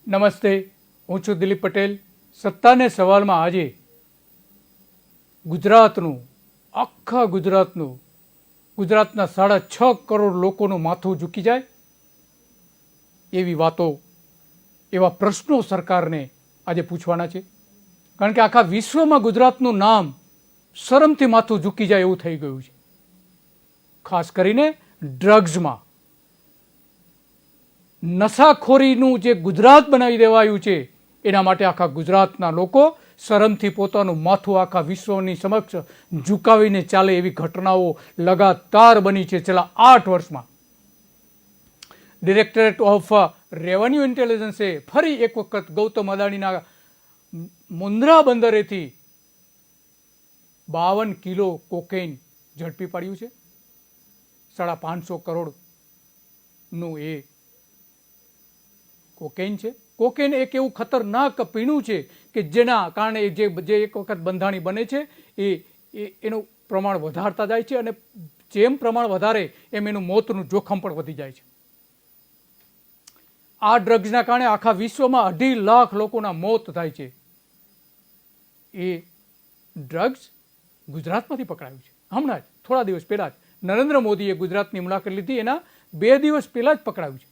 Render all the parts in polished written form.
નમસ્તે, હું છું દિલીપ પટેલ. સત્તાને સવાલમાં આજે ગુજરાતનું, આખા ગુજરાતનું, ગુજરાતના 6.5 કરોડ લોકોનું માથું ઝૂકી જાય એવી વાતો, એવા પ્રશ્નો સરકારને આજે પૂછવાના છે. કારણ કે આખા વિશ્વમાં ગુજરાતનું નામ શરમથી માથું ઝૂકી જાય એવું થઈ ગયું છે. ખાસ કરીને ડ્રગ્સમાં નશાખોરીનું જે ગુજરાત બનાવી દેવાયું છે એના માટે આખા ગુજરાતના લોકો શરમથી પોતાનું માથું આખા વિશ્વની સમક્ષ ઝુકાવીને ચાલે એવી ઘટનાઓ લગાતાર બની છે છેલ્લા 8 વર્ષમાં. ડિરેક્ટરેટ ઓફ રેવન્યુ ઇન્ટેલિજન્સે ફરી એક વખત ગૌતમ અદાણીના મુન્દ્રા બંદરેથી 52 કિલો કોકેઇન ઝડપી પાડ્યું છે. 550 કરોડનું એ કોકેઇન છે. કોકેઇન એક એવું ખતરનાક પીણું છે કે જેના કારણે જે એક વખત બંધાણી બને છે એનું પ્રમાણ વધારતા જાય છે અને જેમ પ્રમાણ વધારે એમ એનું મોતનું જોખમ પણ વધી જાય છે. આ ડ્રગ્સના કારણે આખા વિશ્વમાં 2.5 લાખ લોકોના મોત થાય છે. એ ડ્રગ્સ ગુજરાતમાંથી પકડાયું છે. હમણાં જ થોડા દિવસ પહેલાં જ નરેન્દ્ર મોદીએ ગુજરાતની મુલાકાત લીધી, એના 2 દિવસ પહેલાં જ પકડાયું છે.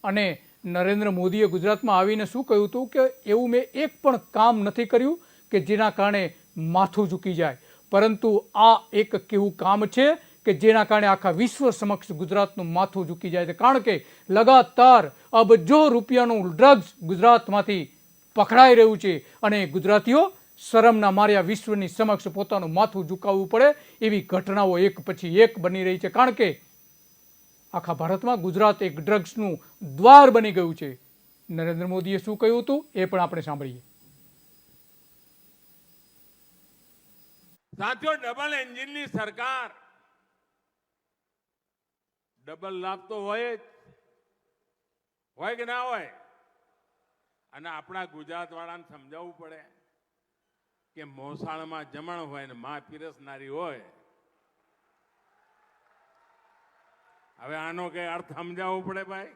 અને નરેન્દ્ર મોદીએ ગુજરાતમાં આવીને શું કહ્યું હતું કે એવું મેં એક પણ કામ નથી કર્યું કે જેના કારણે માથું ઝૂકી જાય, પરંતુ આ એક કેવું કામ છે કે જેના કારણે આખા વિશ્વ સમક્ષ ગુજરાતનું માથું ઝૂકી જાય છે. કારણ કે લગાતાર અબજો રૂપિયાનું ડ્રગ્સ ગુજરાતમાંથી પકડાઈ રહ્યું છે અને ગુજરાતીઓ શરમના માર્યા વિશ્વની સમક્ષ પોતાનું માથું ઝુકાવવું પડે એવી ઘટનાઓ એક પછી એક બની રહી છે. કારણ કે આખા ભારતમાં ગુજરાત એક ડ્રગ્સનું દ્વાર બની ગયું છે. નરેન્દ્ર મોદીએ શું કહ્યું હતું એ પણ આપણે સાંભળીએ. સાથીઓ, ડબલ એન્જિનની સરકાર, ડબલ લાભ તો હોય કે ના હોય. અને આપણા ગુજરાત વાળાને સમજાવવું પડે કે મોસાળમાં જમણ હોય ને માં પીરસનારી હોય. હવે આનો કઈ અર્થ સમજાવવો પડે ભાઈ.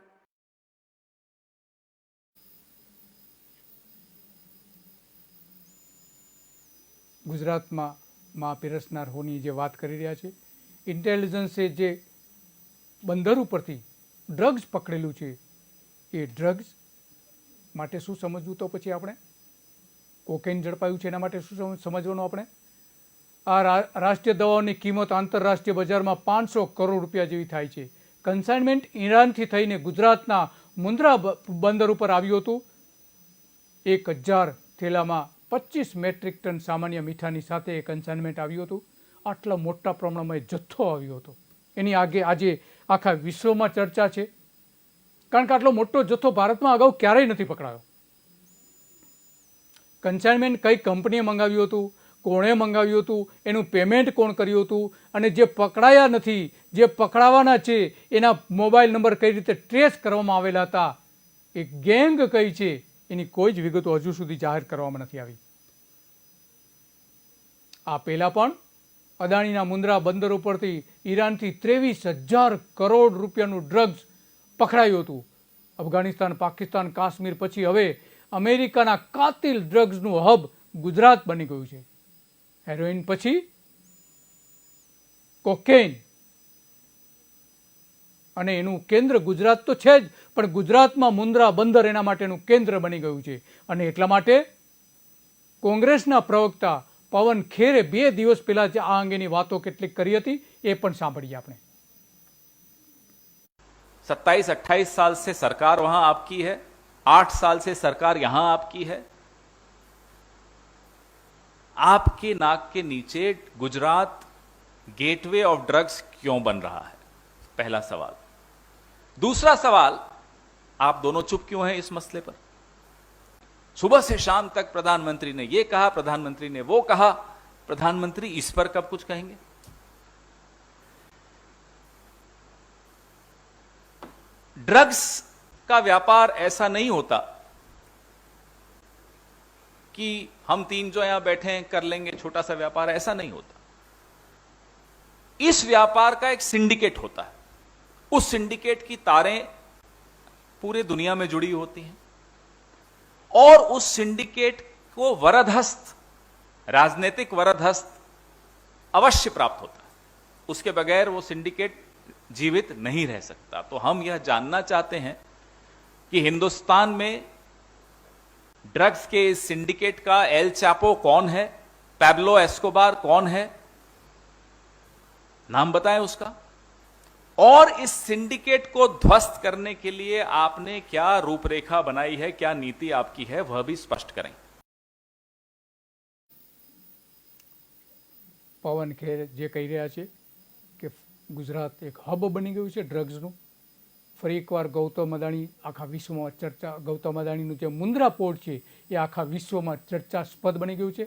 ગુજરાતમાં માં પીરસનાર હોની જે વાત કરી રહ્યા છે, ઇન્ટેલિજન્સે જે બંદર ઉપરથી ડ્રગ્સ પકડેલું છે એ ડ્રગ્સ માટે શું સમજવું, તો પછી આપણે કોકેઇન ઝડપાયું છે એના માટે શું સમજવાનું આપણે. આ રાષ્ટ્રીય દવાઓની કિંમત આંતરરાષ્ટ્રીય બજારમાં 500 કરોડ રૂપિયા જેવી થાય છે. કન્સાઇનમેન્ટ ઈરાનથી થઈને ગુજરાતના મુન્દ્રા બંદર ઉપર આવ્યું હતું. 1000 થેલામાં 25 મેટ્રિક ટન સામાન્ય મીઠાની સાથે એ કન્સાઇનમેન્ટ આવ્યું હતું. આટલા મોટા પ્રમાણમાં જથ્થો આવ્યો હતો. એની આજે આખા વિશ્વમાં ચર્ચા છે. કારણ કે આટલો મોટો જથ્થો ભારતમાં અગાઉ ક્યારેય નથી પકડાયો. કન્સાઇનમેન્ટ કઈ કંપનીએ મંગાવ્યું હતું, કોણે મંગાવ્યું હતું, એનું પેમેન્ટ કોણ કર્યું હતું, અને જે પકડાયા નથી, જે પકડાવાના છે એના મોબાઈલ નંબર કઈ રીતે ટ્રેસ કરવામાં આવેલા હતા, એ ગેંગ કઈ છે એની કોઈ જ વિગતો હજુ સુધી જાહેર કરવામાં નથી આવી. આ પહેલા પણ અદાણીના મુન્દ્રા બંદર ઉપરથી ઈરાનથી 23,000 કરોડ રૂપિયાનું ડ્રગ્સ પકડાયું હતું. અફઘાનિસ્તાન, પાકિસ્તાન, કાશ્મીર પછી હવે અમેરિકાના કાતિલ ડ્રગ્સનું હબ ગુજરાત બની ગયું છે. હેરોઇન પછી કોકેઇન, અને એનું કેન્દ્ર ગુજરાત તો છે જ, પણ ગુજરાતમાં મુન્દ્રા બંદર એના માટેનું કેન્દ્ર બની ગયું છે. અને એટલા માટે કોંગ્રેસના પ્રવક્તા પવન ખેરે 2 દિવસ પહેલા જ આ અંગેની વાતો કેટલીક કરી હતી, એ પણ સાંભળીએ આપણે. 27-28 साल से सरकार वहां आपकी है, 8 साल से सरकार यहां आपकी है. आपके नाक के नीचे गुजरात गेटवे ऑफ ड्रग्स क्यों बन रहा है, पहला सवाल. दूसरा सवाल, आप दोनों चुप क्यों हैं इस मसले पर. सुबह से शाम तक प्रधानमंत्री ने यह कहा, प्रधानमंत्री ने वो कहा. प्रधानमंत्री इस पर कब कुछ कहेंगे. ड्रग्स का व्यापार ऐसा नहीं होता कि हम 3 जो यहां बैठे हैं कर लेंगे छोटा सा व्यापार, ऐसा नहीं होता. इस व्यापार का एक सिंडिकेट होता है. उस सिंडिकेट की तारें पूरे दुनिया में जुड़ी होती हैं. और उस सिंडिकेट को वरदहस्त, राजनीतिक वरदहस्त अवश्य प्राप्त होता है। उसके बगैर वो सिंडिकेट जीवित नहीं रह सकता। तो हम यह जानना चाहते हैं कि हिंदुस्तान में ड्रग्स के इस सिंडिकेट का एल चापो कौन है, पैब्लो एस्कोबार कौन है, नाम बताएं उसका, और इस सिंडिकेट को ध्वस्त करने के लिए आपने क्या रूपरेखा बनाई है, क्या नीति आपकी है, वह भी स्पष्ट करें। પવન ખેર જે કહી રહ્યા છે કે ગુજરાત એક હબ બની ગયું છે ડ્રગ્સનું. ફરી એકવાર ગૌતમ અદાણી આખા વિશ્વમાં ચર્ચા, ગૌતમ અદાણીનું જે મુન્દ્રા પોર્ટ છે એ આખા વિશ્વમાં ચર્ચાસ્પદ બની ગયું છે.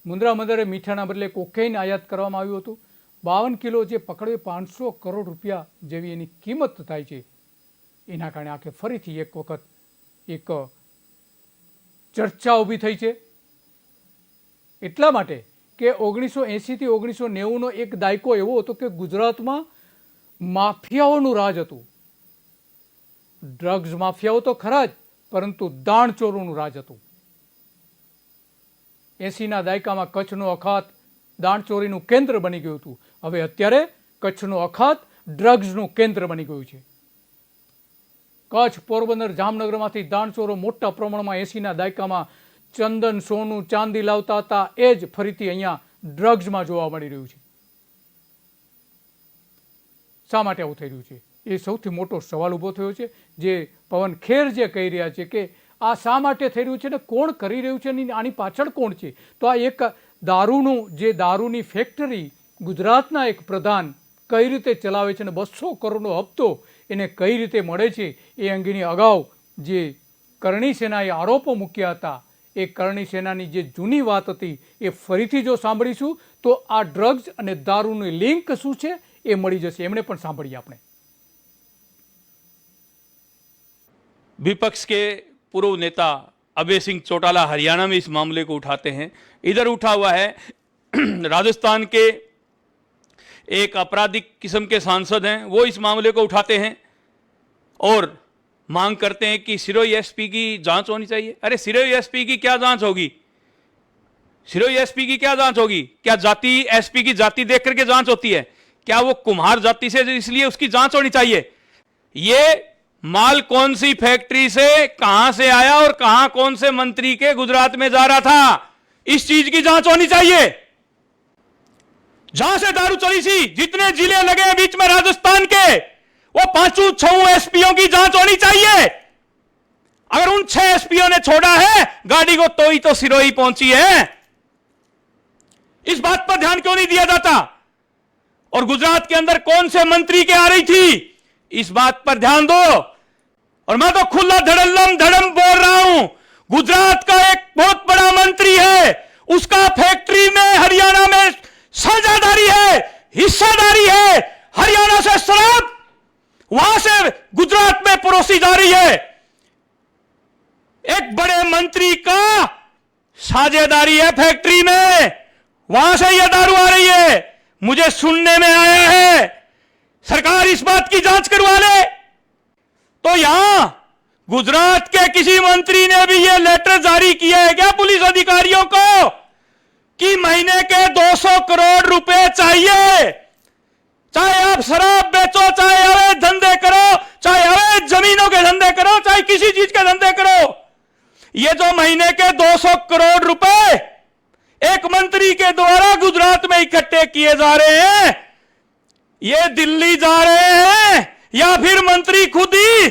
મુન્દ્રા બંદરે મીઠાના બદલે કોકેઇન આયાત કરવામાં આવ્યું હતું. 52 કિલો જે પકડે 500 કરોડ રૂપિયા જેવી એની કિંમત થાય છે. એના કારણે આખે ફરીથી એક વખત એક ચર્ચા ઊભી થઈ છે. એટલા માટે કે 1980 થી 1990નો એક દાયકો એવો હતો કે ગુજરાતમાં માફિયાઓનું રાજ હતું. ડ્રગ્સ માફિયાઓ તો ખરા જ, પરંતુ દાણચોરોનું રાજ હતું. 80ના દાયકામાં કચ્છનો અખાત દાણચોરીનું કેન્દ્ર બની ગયું હતું. હવે અત્યારે કચ્છનો અખાત ડ્રગ્સનું કેન્દ્ર બની ગયું છે. કચ્છ, પોરબંદર, જામનગરમાંથી દાણચોરો મોટા પ્રમાણમાં 80ના દાયકામાં ચંદન, સોનું, ચાંદી લાવતા હતા. એ જ ફરીથી અહીંયા ડ્રગ્સમાં જોવા મળી રહ્યું છે. શા માટે આવું થઈ રહ્યું છે એ સૌથી મોટો સવાલ ઊભો થયો છે. જે પવન ખેર જે કહી રહ્યા છે કે આ શા માટે થઈ રહ્યું છે ને કોણ કરી રહ્યું છે ને આની પાછળ કોણ છે, તો આ એક દારૂનું, જે દારૂની ફેક્ટરી ગુજરાતના એક પ્રધાન કઈ રીતે ચલાવે છે ને 200 કરોડનો હપ્તો એને કઈ રીતે મળે છે એ અંગેની અગાઉ જે કરણી સેનાએ આરોપો મૂક્યા હતા, એ કરણી સેનાની જે જૂની વાત હતી એ ફરીથી જો સાંભળીશું તો આ ડ્રગ્સ અને દારૂની લિંક શું છે એ મળી જશે. એમણે પણ સાંભળીએ આપણે. विपक्ष के पूर्व नेता अभय सिंह चौटाला हरियाणा में इस मामले को उठाते हैं. इधर उठा हुआ है राजस्थान के एक आपराधिक किस्म के सांसद हैं, वो इस मामले को उठाते हैं और मांग करते हैं कि सिरोही एसपी की जांच होनी चाहिए. अरे सिरोही एसपी की क्या जांच होगी? सिरोही एसपी की क्या जांच होगी? क्या जाति, एसपी की जाति देख करके जांच होती है? क्या वो कुम्हार जाति से इसलिए उसकी जांच होनी चाहिए? ये माल कौन सी फैक्ट्री से कहां से आया और कहां कौन से मंत्री के गुजरात में जा रहा था, इस चीज की जांच होनी चाहिए. जहां से दारू चली सी, जितने जिले लगे हैं बीच में राजस्थान के, वो 5-6 एसपीओ की जांच होनी चाहिए. अगर उन 6 एसपीओ ने छोड़ा है गाड़ी को तो ही तो सिरोही पहुंची है. इस बात पर ध्यान क्यों नहीं दिया जाता? और गुजरात के अंदर कौन से मंत्री के आ रही थी, इस बात पर ध्यान दो. और मैं तो खुला धड़म बोल रहा हूं, गुजरात का एक बहुत बड़ा मंत्री है, उसका फैक्ट्री में हरियाणा में साझेदारी है, हिस्सेदारी है. हरियाणा से शराब वहां से गुजरात में परोसी जा रही है. एक बड़े मंत्री का साझेदारी है फैक्ट्री में, वहां से यह दारू आ रही है. मुझे सुनने में आया है सरकार इस बात की जांच करवा ले. तो यहां गुजरात के किसी मंत्री ने भी यह लेटर जारी किया है क्या पुलिस अधिकारियों को कि महीने के 200 करोड़ रुपए चाहिए? चाहे आप शराब बेचो, चाहे अवैध धंधे करो, चाहे अवैध जमीनों के धंधे करो, चाहे किसी चीज के धंधे करो, ये जो महीने के 200 करोड़ रुपए एक मंत्री के द्वारा गुजरात में इकट्ठे किए जा रहे हैं, ये दिल्ली जा रहे हैं या फिर मंत्री खुद ही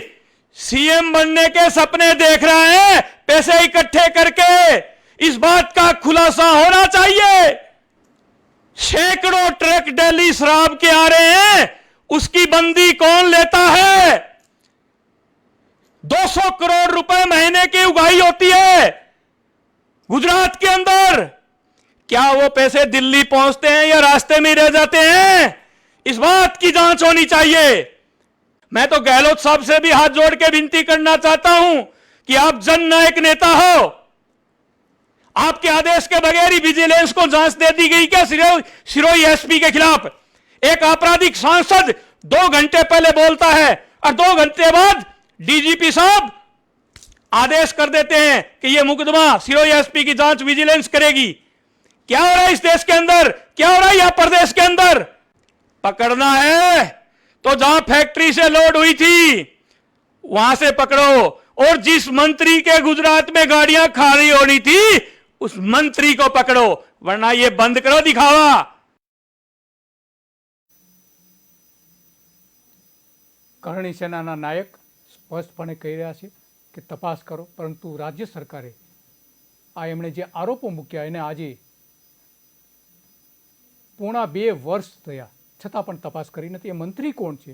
सीएम बनने के सपने देख रहा है पैसे इकट्ठे करके? इस बात का खुलासा होना चाहिए. सैकड़ों ट्रक दिल्ली शराब के आ रहे हैं, उसकी बंदी कौन लेता है? 200 करोड़ रुपए महीने की उगाही होती है गुजरात के अंदर. क्या वो पैसे दिल्ली पहुंचते हैं या रास्ते में रह जाते हैं? इस बात की जांच होनी चाहिए. मैं तो गहलोत साहब से भी हाथ जोड़ के विनती करना चाहता हूं कि आप जननायक नेता हो, आपके आदेश के बगैर ही विजिलेंस को जांच दे दी गई क्या सिरोही एसपी के खिलाफ? एक आपराधिक सांसद 2 घंटे पहले बोलता है और 2 घंटे बाद डीजीपी साहब आदेश कर देते हैं कि ये मुकदमा सिरोही एसपी की जांच विजिलेंस करेगी। क्या हो रहा है इस देश के अंदर, क्या हो रहा है यह प्रदेश के अंदर? पकड़ना है तो जहां फैक्ट्री से लोड हुई थी वहां से पकड़ो, और जिस मंत्री के गुजरात में गाड़ियां खाली होनी थी उस मंत्री को पकड़ो, वरना ये बंद करो दिखावा। કરણી સેનાના નાયક સ્પષ્ટપણે કહી રહ્યા છે કે તપાસ કરો, પરંતુ રાજ્ય સરકારે આ એમણે જે આરોપો મૂક્યા એને આજે પોણા 2 વર્ષ થયા છતાં પણ તપાસ કરી નથી। એ મંત્રી કોણ છે,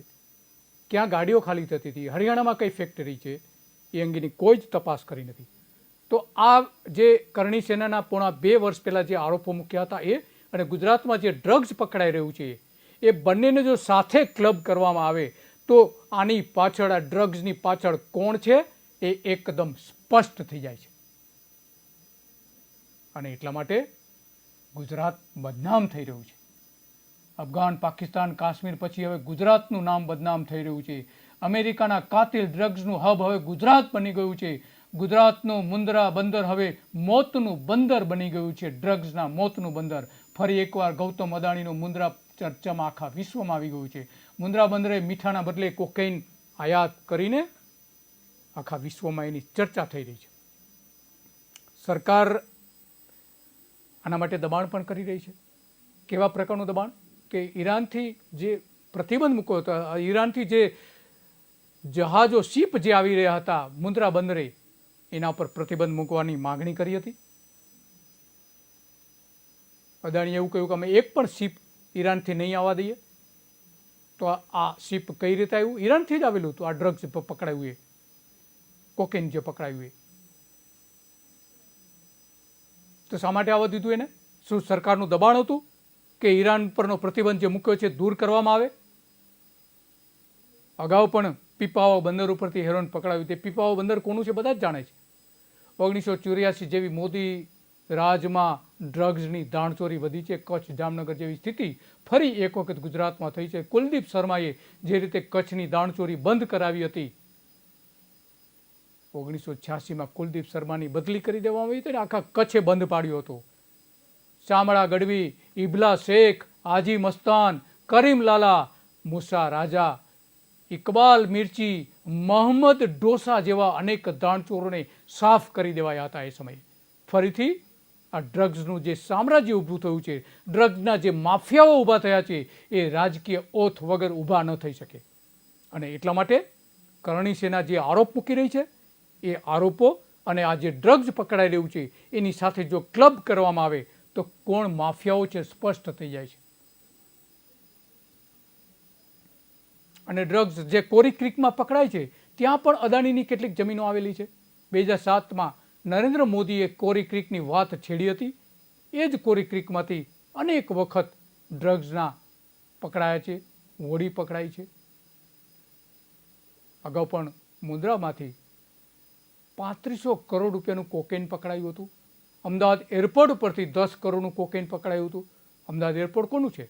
ક્યાં ગાડીઓ ખાલી થતી હતી, હરિયાણામાં કઈ ફેક્ટરી છે, એ અંગેની કોઈ જ તપાસ કરી નથી। તો આ જે કરણી સેનાના પોણા 2 વર્ષ પહેલાં જે આરોપો મૂક્યા હતા એ અને ગુજરાતમાં જે ડ્રગ્સ પકડાઈ રહ્યું છે એ બંનેને જો સાથે ક્લબ કરવામાં આવે તો આની પાછળ, આ ડ્રગ્સની પાછળ કોણ છે એ એકદમ સ્પષ્ટ થઈ જાય છે। અને એટલા માટે ગુજરાત બદનામ થઈ રહ્યું છે। અફઘાન, પાકિસ્તાન, કાશ્મીર પછી હવે ગુજરાતનું નામ બદનામ થઈ રહ્યું છે। અમેરિકાના કાતિલ ડ્રગ્સનું હબ હવે ગુજરાત બની ગયું છે। ગુજરાતનું મુન્દ્રા બંદર હવે મોતનું બંદર બની ગયું છે, ડ્રગ્સના મોતનું બંદર। ફરી એકવાર ગૌતમ અદાણીનું મુન્દ્રા ચર્ચામાં આખા વિશ્વમાં આવી ગયું છે। મુન્દ્રા બંદરે મીઠાના બદલે કોકેઇન આયાત કરીને આખા વિશ્વમાં એની ચર્ચા થઈ રહી છે। સરકાર આના માટે દબાણ પણ કરી રહી છે। કેવા પ્રકારનું દબાણ કે ઈરાનથી જે પ્રતિબંધ મૂક્યો હતો, ઈરાનથી જે જહાજો, શિપ જે આવી રહ્યા હતા મુન્દ્રા બંદરે, એના પર પ્રતિબંધ મૂકવાની માગણી કરી હતી। અદાણીએ એવું કહ્યું કે અમે એક પણ શિપ ઈરાનથી નહીં આવવા દઈએ। તો આ શિપ કઈ રીતે આવ્યું? ઈરાનથી જ આવેલું હતું। આ ડ્રગ્સ પકડાયું એ, કોકેન જે પકડાયું એ, તો શા માટે આવવા દીધું એને? શું સરકારનું દબાણ હતું કે ઈરાન પરનો પ્રતિબંધ જે મૂક્યો છે દૂર કરવામાં આવે? અગાઉ પણ પીપાવાવ બંદર ઉપરથી હેરોઇન પકડાયું। તે પીપાવાવ બંદર કોનું છે બધા જ જાણે છે। 1984 જેવી મોદી રાજમાં ડ્રગ્સની દાણચોરી વધી છે। કચ્છ, જામનગર જેવી સ્થિતિ ફરી એક વખત ગુજરાતમાં થઈ છે। કુલદીપ શર્માએ જે રીતે કચ્છની દાણચોરી બંધ કરાવી હતી, 1986માં કુલદીપ શર્માની બદલી કરી દેવામાં આવી હતી ને આખા કચ્છે બંધ પાડ્યો હતો। શામળા ગઢવી, ઇબલા શેખ, હાજી મસ્તાન, કરીમ લાલા, મૂસા રાજા, ઇકબાલ મિર્ચી, મોહમ્મદ ડોસા જેવા અનેક દાણચોરોને સાફ કરી દેવાયા હતા એ સમયે। ફરીથી આ ડ્રગ્સનું જે સામ્રાજ્ય ઊભું થયું છે, ડ્રગ્સના જે માફિયાઓ ઊભા થયા છે, એ રાજકીય ઓથ વગર ઊભા ન થઈ શકે। અને એટલા માટે કરણી સેના જે આરોપ મૂકી રહી છે એ આરોપો અને આ જે ડ્રગ્સ પકડાઈ રહ્યું છે એની સાથે જો ક્લબ કરવામાં આવે તો કોણ માફિયાઓ છે સ્પષ્ટ થઈ જાય છે। અને ડ્રગ્સ જે કોરી ક્રિકમાં પકડાય છે ત્યાં પણ અદાણીની કેટલીક જમીનો આવેલી છે। 2007માં નરેન્દ્ર મોદીએ કોરી ક્રિકની વાત છેડી હતી। એ જ કોરી ક્રિકમાંથી અનેક વખત ડ્રગ્સના પકડાયા છે, હોડી પકડાઈ છે। અગાઉ પણ મુન્દ્રામાંથી 3500 કરોડ રૂપિયાનું કોકેન પકડાયું હતું। અમદાવાદ એરપોર્ટ પરથી 10 કરોડનું કોકેન પકડાયું હતું। અમદાવાદ એરપોર્ટ કોનું છે?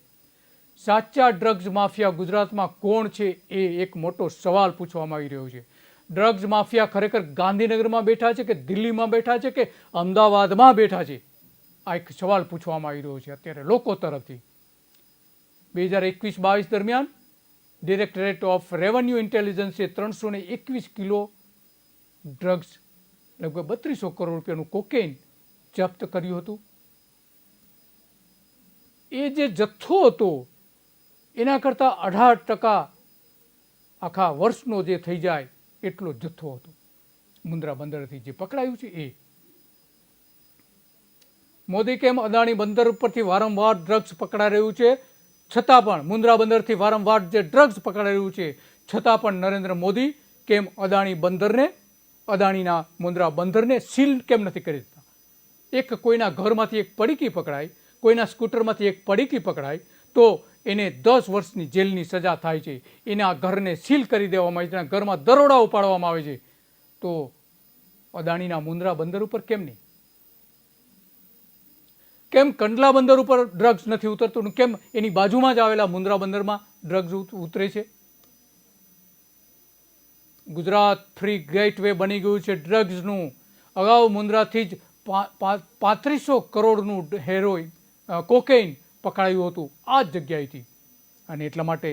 સાચા ડ્રગ્સ માફિયા ગુજરાતમાં કોણ છે એ એક મોટો સવાલ પૂછવામાં આવી રહ્યો છે। ડ્રગ્સ માફિયા ખરેખર ગાંધીનગરમાં બેઠા છે કે દિલ્હીમાં બેઠા છે કે અમદાવાદમાં બેઠા છે? આ એક સવાલ પૂછવામાં આવી રહ્યો છે અત્યારે લોકો તરફથી। 2021-22 દરમિયાન ડિરેક્ટરેટ ઓફ રેવન્યુ ઇન્ટેલિજન્સે 321 કિલો ડ્રગ્સ, લગભગ 3200 કરોડ રૂપિયાનું કોકેન જપ્ત કર્યું હતું। એ જે જથ્થો હતો એના કરતાં 18% આખા વર્ષનો જે થઈ જાય એટલો જથ્થો હતો મુન્દ્રા બંદરથી જે પકડાયું છે એ। મોદી કેમ અદાણી બંદર ઉપરથી વારંવાર ડ્રગ્સ પકડાઈ રહ્યું છે છતાં પણ, મુન્દ્રા બંદરથી વારંવાર જે ડ્રગ્સ પકડાઈ રહ્યું છે છતાં પણ નરેન્દ્ર મોદી કેમ અદાણી બંદરને, અદાણીના મુન્દ્રા બંદરને સીલ કેમ નથી કરી દેતા? એક કોઈના ઘરમાંથી એક પડીકી પકડાય, કોઈના સ્કૂટરમાંથી એક પડીકી પકડાય તો એને 10 વર્ષની જેલની સજા થાય છે। એના ઘરને સીલ કરી દેવામાં આવે છે, એના ઘરમાં દરોડા ઉપાડવામાં આવે છે, તો અદાણીના મુન્દ્રા બંદર ઉપર કેમ નહીં? કેમ કંડલા બંદર ઉપર ડ્રગ્સ નથી ઉતરતું? કેમ એની બાજુમાં જ આવેલા મુન્દ્રા બંદરમાં ડ્રગ્સ ઉતરે છે? ગુજરાત ફ્રી ગેટવે બની ગયું છે ડ્રગ્સનું. અગાઉ મુન્દ્રાથી જ 3500 કરોડનું હેરોઇન કોકેઇન પકડાયું હતું આ જ જગ્યાએથી. અને એટલા માટે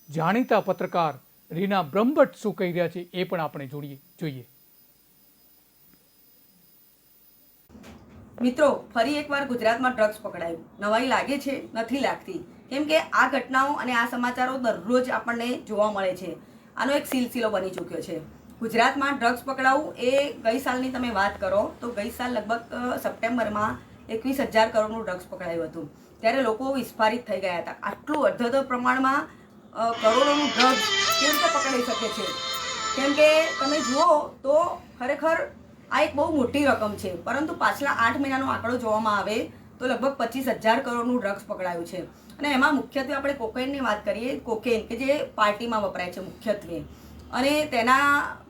જાણીતા પત્રકાર રીના બ્રહ્મભટ્ટ શું કહી રહ્યા છે એ પણ આપણે જોઈએ. મિત્રો, ફરી એકવાર ગુજરાતમાં ડ્રગ્સ પકડાયું. નવાઈ લાગે છે? નથી લાગતી. કેમ કે આ ઘટનાઓ અને આ સમાચારો દરરોજ આપણને જોવા મળે છે. આનો એક સિલસિલો બની ચૂક્યો છે. ગુજરાતમાં ડ્રગ્સ પકડાવું એ ગઈ સાલની તમે વાત કરો તો ગઈ સાલ લગભગ સપ્ટેમ્બરમાં 21,000 કરોડનું ડ્રગ્સ પકડાયું હતું. ત્યારે લોકો વિસ્ફારિત થઈ ગયા હતા. આટલું અડધો પ્રમાણમાં કરોડોનું ડ્રગ્સ કેવી રીતે પકડાઈ શકે છે? કેમ કે તમે જુઓ તો ખરેખર આ એક બહુ મોટી રકમ છે. પરંતુ પાછલા 8 મહિનાનો આંકડો જોવામાં આવે તો લગભગ 25,000 કરોડનું ડ્રગ્સ પકડાયું છે. અને એમાં મુખ્યત્વે આપણે કોકેનની વાત કરીએ, કોકેન કે જે પાર્ટીમાં વપરાય છે મુખ્યત્વે, અને તેના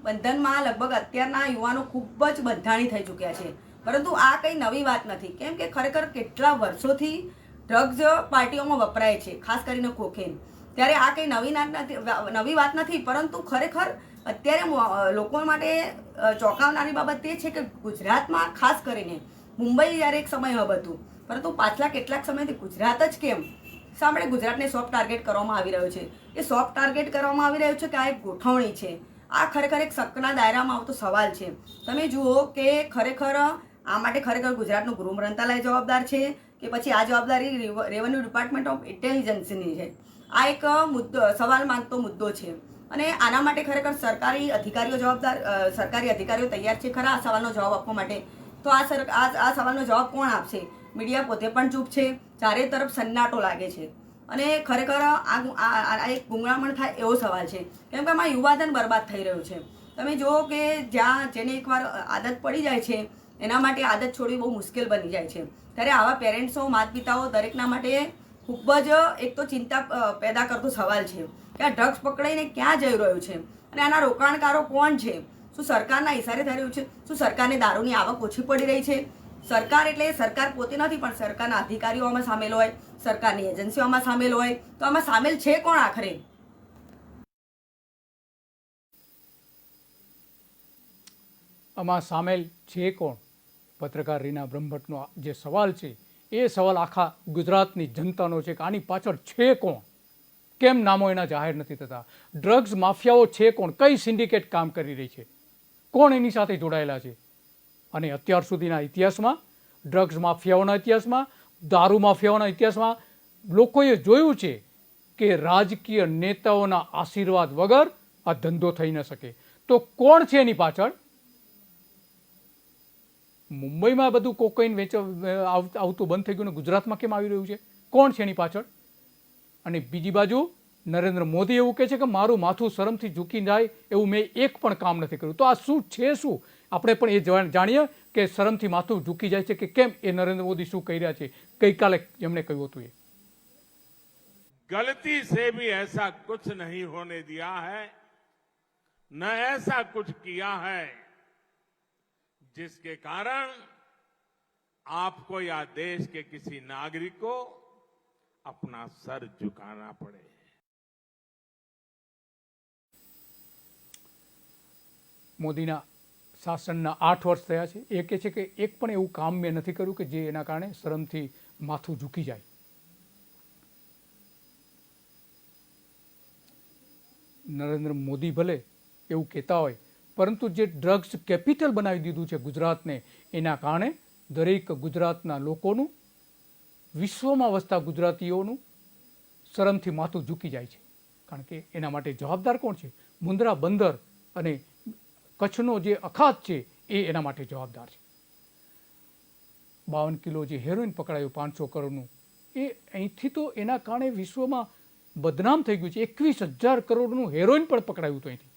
બંધનમાં લગભગ અત્યારના યુવાનો ખૂબ જ બંધાણી થઈ ચૂક્યા છે. પરંતુ આ કંઈ નવી વાત નથી. કેમ કે ખરેખર કેટલા વર્ષોથી ડ્રગ્સ પાર્ટીઓમાં વપરાય છે, ખાસ કરીને કોકેન. ત્યારે આ કંઈ નવી વાત નથી. પરંતુ ખરેખર અત્યારે લોકો માટે ચોંકાવનારી બાબત તે છે કે ગુજરાતમાં ખાસ કરીને મુંબઈ જ્યારે એક સમય હબ હતું, પરંતુ પાછલા કેટલાક સમયથી ગુજરાત જ કેમ શા માટે ગુજરાતને સોફ્ટ ટાર્ગેટ કરવામાં આવી રહ્યો છે? એ સોફ્ટ ટાર્ગેટ કરવામાં આવી રહ્યું છે કે આ એક ગોઠવણી છે? આ ખરેખર એક શકના દાયરામાં આવતો સવાલ છે. તમે જુઓ કે ખરેખર આ માટે ખરેખર ગુજરાતનું ગૃહ મંત્રાલય જવાબદાર છે કે પછી આ જવાબદારી રેવન્યુ ડિપાર્ટમેન્ટ ઓફ ઇન્ટેલિજન્સની છે? આ એક સવાલ માંગતો મુદ્દો છે. અને આના માટે ખરેખર સરકારી અધિકારીઓ તૈયાર છે ખરા આ સવાલનો જવાબ આપવા માટે? તો આ સવાલનો જવાબ કોણ આપશે? મીડિયા પોતે પણ ચૂપ છે. ચારે તરફ સન્નાટો લાગે છે. અને ખરેખર આ એક ગુંગળામણ થાય એવો સવાલ છે. કેમ કે આમાં યુવાધન બરબાદ થઈ રહ્યું છે. તમે જુઓ કે જેને એકવાર આદત પડી જાય છે એના માટે આદત છોડવી બહુ મુશ્કેલ બની જાય છે. ત્યારે આવા પેરેન્ટ્સો, માતા પિતાઓ દરેકના માટે ખૂબ જ એક તો ચિંતા પેદા કરતો સવાલ છે કે આ ડ્રગ્સ પકડાઈને ક્યાં જઈ રહ્યું છે અને આના રોકાણકારો કોણ છે? શું સરકારના ઇશારે થઈ રહ્યું છે? શું સરકારને દારૂની આવક ઓછી પડી રહી છે? સરકાર એટલે સરકાર પોતે નથી, પણ સરકારના અધિકારીઓ આમાં સામેલ હોય, સરકારની એજન્સીઓ આમાં સામેલ હોય, તો આમાં સામેલ છે કોણ આખરે? આમાં સામેલ છે કોણ? પત્રકાર રીના બ્રહ્મભટ્ટનો જે સવાલ છે એ સવાલ આખા ગુજરાતની જનતાનો છે કે આની પાછળ છે કોણ? કેમ નામો એના જાહેર નથી થતા? ડ્રગ્સ માફિયાઓ છે કોણ? કઈ સિન્ડિકેટ કામ કરી રહી છે? કોણ એની સાથે જોડાયેલા છે? અને અત્યાર સુધીના ઇતિહાસમાં, ડ્રગ્સ માફિયાઓના ઇતિહાસમાં, દારૂ માફિયાઓના ઇતિહાસમાં લોકોએ જોયું છે કે રાજકીય નેતાઓના આશીર્વાદ વગર આ ધંધો થઈ ન શકે. તો કોણ છે એની પાછળ? મુંબઈમાં બધું કોકેઇન આવતું બંધ થઈ ગયું ને ગુજરાતમાં કેમ આવી રહ્યું છે? કોણ છે એની પાછળ? અને બીજી બાજુ નરેન્દ્ર મોદી એવું કહે છે કે મારું માથું શરમથી ઝૂકી જાય એવું મેં એક પણ કામ નથી કર્યું. તો આ શું છે? શું આપણે પણ એ જાણીએ કે શરમથી માથું ઝૂકી જાય છે કે કેમ? એ નરેન્દ્ર મોદી શું કહી રહ્યા છે? ગઈકાલે એમણે કહ્યું હતું એ गलती से भी ऐसा कुछ नहीं होने दिया है, न ऐसा कुछ किया है जिसके कारण आपको या देश के किसी नागरिक को अपना सर झुकाना पड़े. મોદીના શાસનના 8 વર્ષ થયા છે. એ કહે છે કે એક પણ એવું કામ મેં નથી કર્યું કે જે એના કારણે શરમથી માથું ઝૂકી જાય. નરેન્દ્ર મોદી ભલે એવું કહેતા હોય, પરંતુ જે ડ્રગ્સ કેપિટલ બનાવી દીધું છે ગુજરાતને, એના કારણે દરેક ગુજરાતના લોકોનું, વિશ્વમાં વસતા ગુજરાતીઓનું શરમથી માથું ઝૂકી જાય છે. કારણ કે એના માટે જવાબદાર કોણ છે? મુન્દ્રા બંદર અને કચ્છનો જે અખાત છે એ એના માટે જવાબદાર છે. 52 કિલો જે હેરોઇન પકડાયું 500 કરોડનું, એ અહીંથી તો એના કારણે વિશ્વમાં બદનામ થઈ ગયું છે. 21,000 કરોડનું હેરોઇન પણ પકડાયું હતું અહીંથી.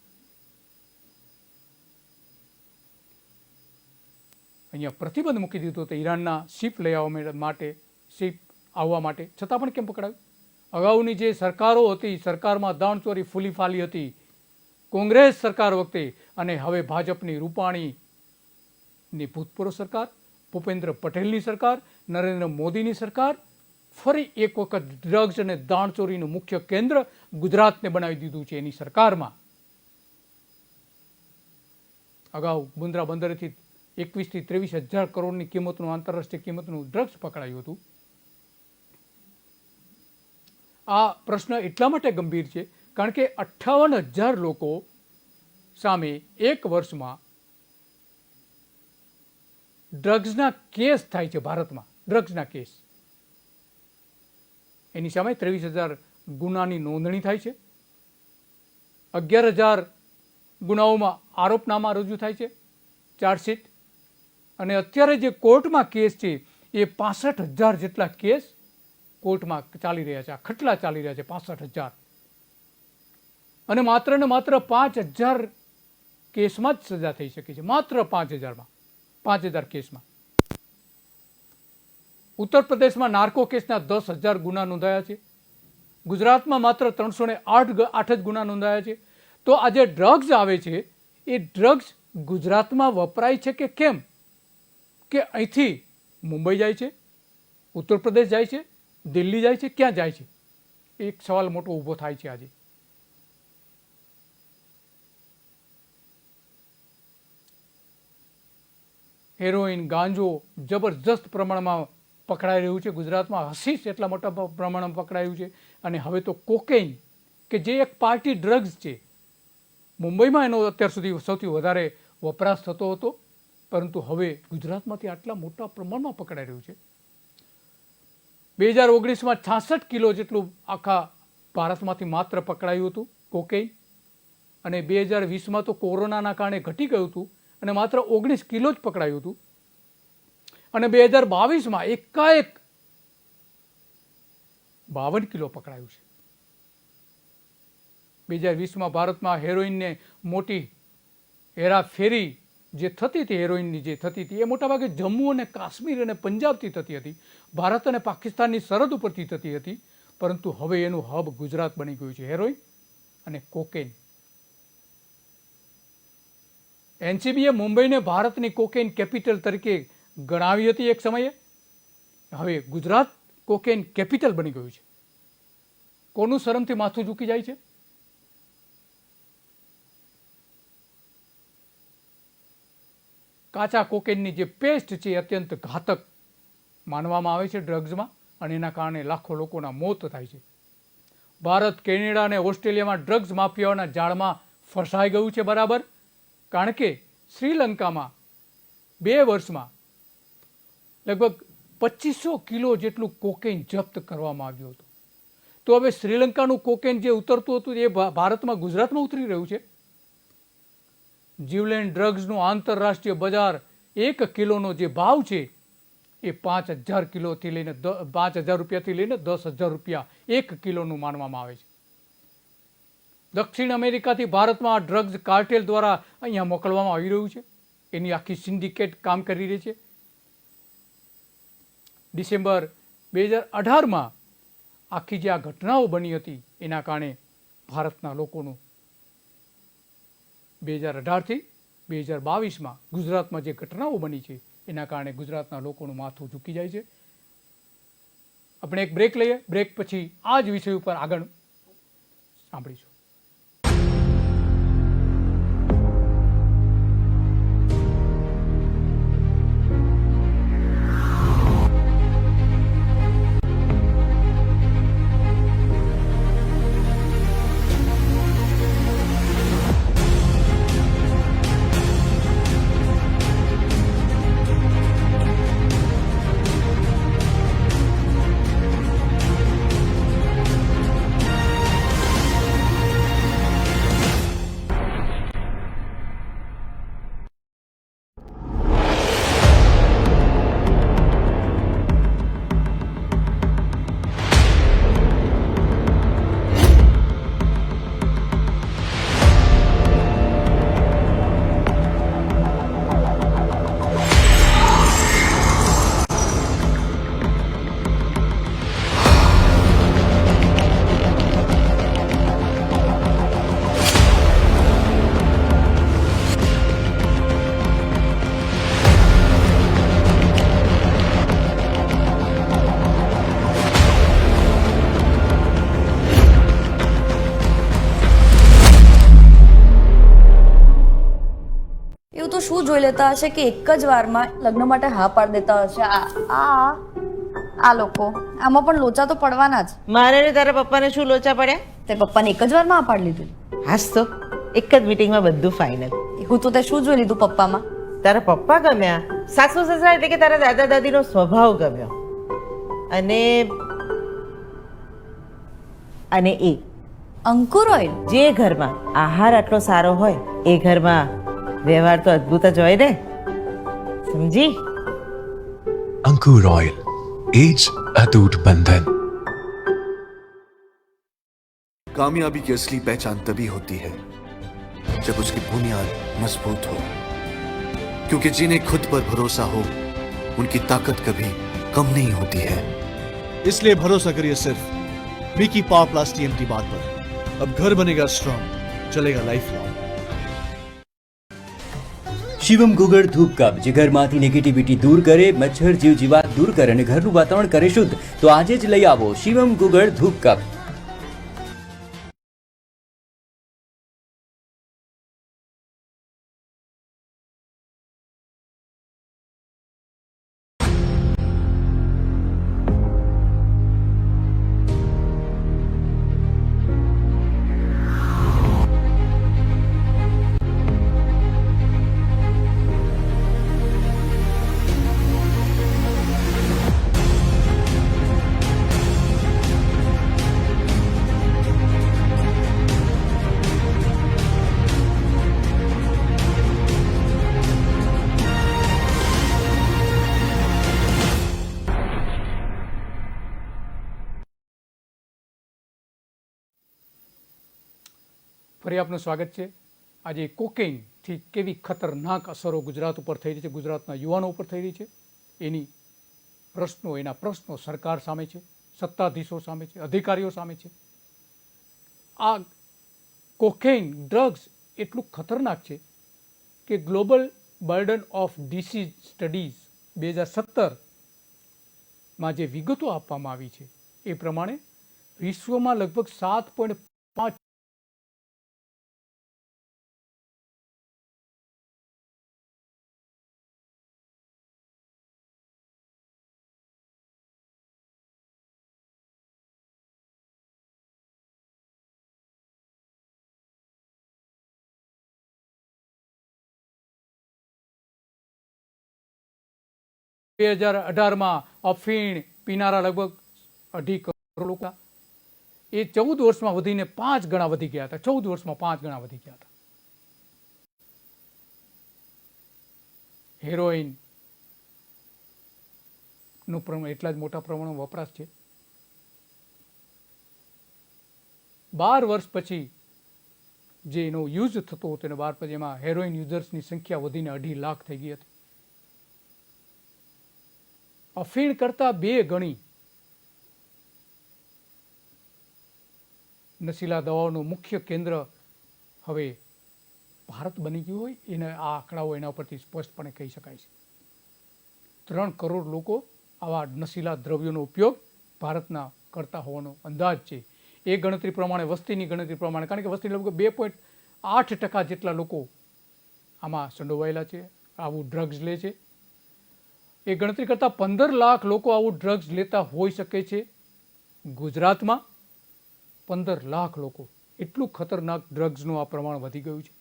અહીંયા પ્રતિબંધ મૂકી દીધો હતો ઈરાનના શિપ લઈ આવવા માટે, શિપ આવવા માટે, છતાં પણ કેમ પકડાયું? અગાઉની જે સરકારો હતી, સરકારમાં દાણચોરી ફૂલી ફાલી હતી, કોંગ્રેસ સરકાર વખતે, અને હવે ભાજપની રૂપાણીની ભૂતપૂર્વ સરકાર, ભૂપેન્દ્ર પટેલની સરકાર, નરેન્દ્ર મોદીની સરકાર ફરી એક વખત ડ્રગ્સ અને દાણચોરીનું મુખ્ય કેન્દ્ર ગુજરાતને બનાવી દીધું છે એની સરકારમાં. અગાઉ મુન્દ્રા બંદરેથી 21 થી 23 હજાર કરોડની કિંમતનું આંતરરાષ્ટ્રીય કિંમતનું ડ્રગ્સ પકડાયું હતું. આ પ્રશ્ન એટલા માટે ગંભીર છે કારણ કે 58,000 લોકો સામે એક વર્ષમાં ડ્રગ્સના કેસ થાય છે. ભારતમાં ડ્રગ્સના કેસ, એની સામે 23,000 ગુનાની નોંધણી થાય છે. 11,000 ગુનાઓમાં આરોપનામા રજૂ થાય છે, ચાર્જશીટ. અને અત્યારે જે કોર્ટમાં કેસ છે એ 65,000 જેટલા કેસ કોર્ટમાં ચાલી રહ્યા છે. આ ખટલા ચાલી રહ્યા છે 65,000. અને માત્ર ને માત્ર 5,000 કેસમાં જ સજા થઈ શકે છે. માત્ર 5,000 કેસમાં. ઉત્તર પ્રદેશમાં નાર્કો કેસના 10,000 ગુના નોંધાયા છે. ગુજરાતમાં માત્ર 308 જ ગુના નોંધાયા છે. તો આ જે ડ્રગ્સ આવે છે એ ડ્રગ્સ ગુજરાતમાં વપરાય છે કે કેમ? કે અહીંથી મુંબઈ જાય છે, ઉત્તર પ્રદેશ જાય છે, દિલ્હી જાય છે, ક્યાં જાય છે? એક સવાલ મોટો ઊભો થાય છે આજે. હેરોઇન, ગાંજો જબરજસ્ત પ્રમાણમાં પકડાઈ રહ્યું છે ગુજરાતમાં. હશીશ એટલા મોટા પ્રમાણમાં પકડાયું છે. અને હવે તો કોકેઇન, કે જે એક પાર્ટી ડ્રગ્સ છે, મુંબઈમાં એનો અત્યાર સુધી સૌથી વધારે વપરાશ થતો હતો, પરંતુ હવે ગુજરાતમાંથી આટલા મોટા પ્રમાણમાં પકડાઈ રહ્યું છે. 2019માં 66 કિલો જેટલું આખા ભારતમાંથી માત્ર પકડાયું હતું કોકેઇન. અને 2020માં તો કોરોનાના કારણે ઘટી ગયું હતું અને માત્ર 19 કિલો જ પકડાયું હતું. અને 2022માં એકાએક 52 કિલો પકડાયું છે. 2020માં ભારતમાં હેરોઇનને મોટી હેરાફેરી જે થતી હતી, હેરોઇનની જે થતી હતી, એ મોટાભાગે જમ્મુ અને કાશ્મીર અને પંજાબથી થતી હતી, ભારત અને પાકિસ્તાનની સરહદ ઉપરથી થતી હતી. પરંતુ હવે એનું હબ ગુજરાત બની ગયું છે, હેરોઇન અને કોકેઇન. એનસીબીએ મુંબઈને ભારતની કોકેઇન કેપિટલ તરીકે ગણાવી હતી એક સમયે. હવે ગુજરાત કોકેઇન કેપિટલ બની ગયું છે. કોનું શરમથી માથું ઝૂકી જાય છે? કાચા કોકેઇનની જે પેસ્ટ છે એ અત્યંત ઘાતક માનવામાં આવે છે ડ્રગ્સમાં, અને એના કારણે લાખો લોકોના મોત થાય છે. ભારત, કેનેડા અને ઓસ્ટ્રેલિયામાં ડ્રગ્સ માફિયાઓના જાળમાં ફસાઈ ગયું છે બરાબર. કારણ કે શ્રીલંકામાં 2 વર્ષમાં લગભગ 2500 કિલો જેટલું કોકેઇન જપ્ત કરવામાં આવ્યું હતું. તો હવે શ્રીલંકાનું કોકેઇન જે ઉતરતું હતું એ ભારતમાં, ગુજરાતમાં ઉતરી રહ્યું છે. જીવલેણ ડ્રગ્સનું આંતરરાષ્ટ્રીય બજાર 1 કિલોનો જે ભાવ છે એ 5,000 કિલોથી લઈને 5,000 રૂપિયાથી લઈને 10,000 રૂપિયા 1 કિલોનું માનવામાં આવે છે. દક્ષિણ અમેરિકાથી ભારતમાં આ ડ્રગ્સ કાર્ટેલ દ્વારા અહીંયા મોકલવામાં આવી રહ્યું છે. એની આખી સિન્ડિકેટ કામ કરી રહી છે. ડિસેમ્બર 2018માં આખી જે આ ઘટનાઓ બની હતી એના કારણે ભારતના લોકોનું 2018થી 2022માં ગુજરાતમાં જે ઘટનાઓ બની છે એના કારણે ગુજરાતના લોકોનું માથું ઝૂકી જાય છે. આપણે એક બ્રેક લઈએ. બ્રેક પછી આ જ વિષય ઉપર આગળ સાંભળીશું. એવું તો શું જોઈ લેતા હશે કે એક જ વારમાં લગ્ન માટે હા પાડી દેતા હશે આ લોકો આમાં પણ લોચા તો પડવાના જ. મારે ને તારા પપ્પાને શું લોચા પડ્યા? તે પપ્પાને એક જ વારમાં હા પાડી લીધું. હાસ તો એક જ મીટિંગમાં બધું ફાઇનલ. એવું તો તે શું જોઈ લીધું પપ્પામાં? તારા પપ્પા ગમ્યા, સાસુ સસરા એટલે કે તારા દાદા દાદીનો સ્વભાવ ગમ્યો, અને એ અંકુર ઓઇલ. જે ઘરમાં આહાર આટલો સારો હોય એ ઘરમાં વ્યવહાર તો અદ્ભુત જ હોય ને, સમજી? अंकुर ऑयल एज अटूट बंधन। कामयाबी की असली पहचान तभी होती है जब उसकी बुनियाद मजबूत हो, क्योंकि जिन्हें खुद पर भरोसा हो उनकी ताकत कभी कम नहीं होती है। इसलिए भरोसा करिए सिर्फ विकी पावर प्लस टीएमटी बात पर। अब घर बनेगा स्ट्रॉन्ग, चलेगा लाइफ लॉन्ग। શિવમ ગુગળ ધૂપ કપ જે ઘરમાંથી નેગેટિવિટી દૂર કરે, મચ્છર જીવ જીવાત દૂર કરે અને ઘરનું વાતાવરણ કરે શુદ્ધ. તો આજે જ લઈ આવો શિવમ ગુગળ ધૂપ કપ. ફરી આપનું સ્વાગત છે. આજે કોકેઇનથી કેવી ખતરનાક અસરો ગુજરાત ઉપર થઈ રહી છે, ગુજરાતના યુવાનો ઉપર થઈ રહી છે, એના પ્રશ્નો સરકાર સામે છે, સત્તાધીશો સામે છે, અધિકારીઓ સામે છે. આ કોકેઇન ડ્રગ્સ એટલું ખતરનાક છે કે global burden of disease studies 2017માં જે વિગતો આપવામાં આવી છે એ પ્રમાણે વિશ્વમાં લગભગ 7.5 2018માં અફીણ પીનારા લગભગ 2.5 કરોડ લોકો, એ 14 વર્ષમાં વધીને 5 ગણા વધી ગયા હતા. 14 વર્ષમાં 5 ગણા વધી ગયા હતા. હેરોઇન નું પ્રમાણ એટલા જ મોટા પ્રમાણમાં વપરાશ છે. 12 વર્ષ પછી જે એનો યુઝ થતો હતો એને 12 પછી એમાં હેરોઇન યુઝર્સની સંખ્યા વધીને 2.5 લાખ થઈ ગઈ હતી. અફીણ કરતા 2 ગણી નશીલા દવાઓનું મુખ્ય કેન્દ્ર હવે ભારત બની ગયું હોય એને આ આંકડાઓ એના પરથી સ્પષ્ટપણે કહી શકાય છે. 3 કરોડ લોકો આવા નશીલા દ્રવ્યોનો ઉપયોગ ભારતના કરતા હોવાનો અંદાજ છે. એ ગણતરી પ્રમાણે, વસ્તીની ગણતરી પ્રમાણે, કારણ કે વસ્તી લગભગ 2.8% જેટલા લોકો આમાં સંડોવાયેલા છે, આવું ડ્રગ્સ લે છે. એ ગણતરી કરતાં 15 લાખ લોકો આવું ડ્રગ્સ લેતા હોઈ શકે છે. ગુજરાતમાં 15 લાખ લોકો, એટલું ખતરનાક ડ્રગ્સનું આ પ્રમાણ વધી ગયું છે.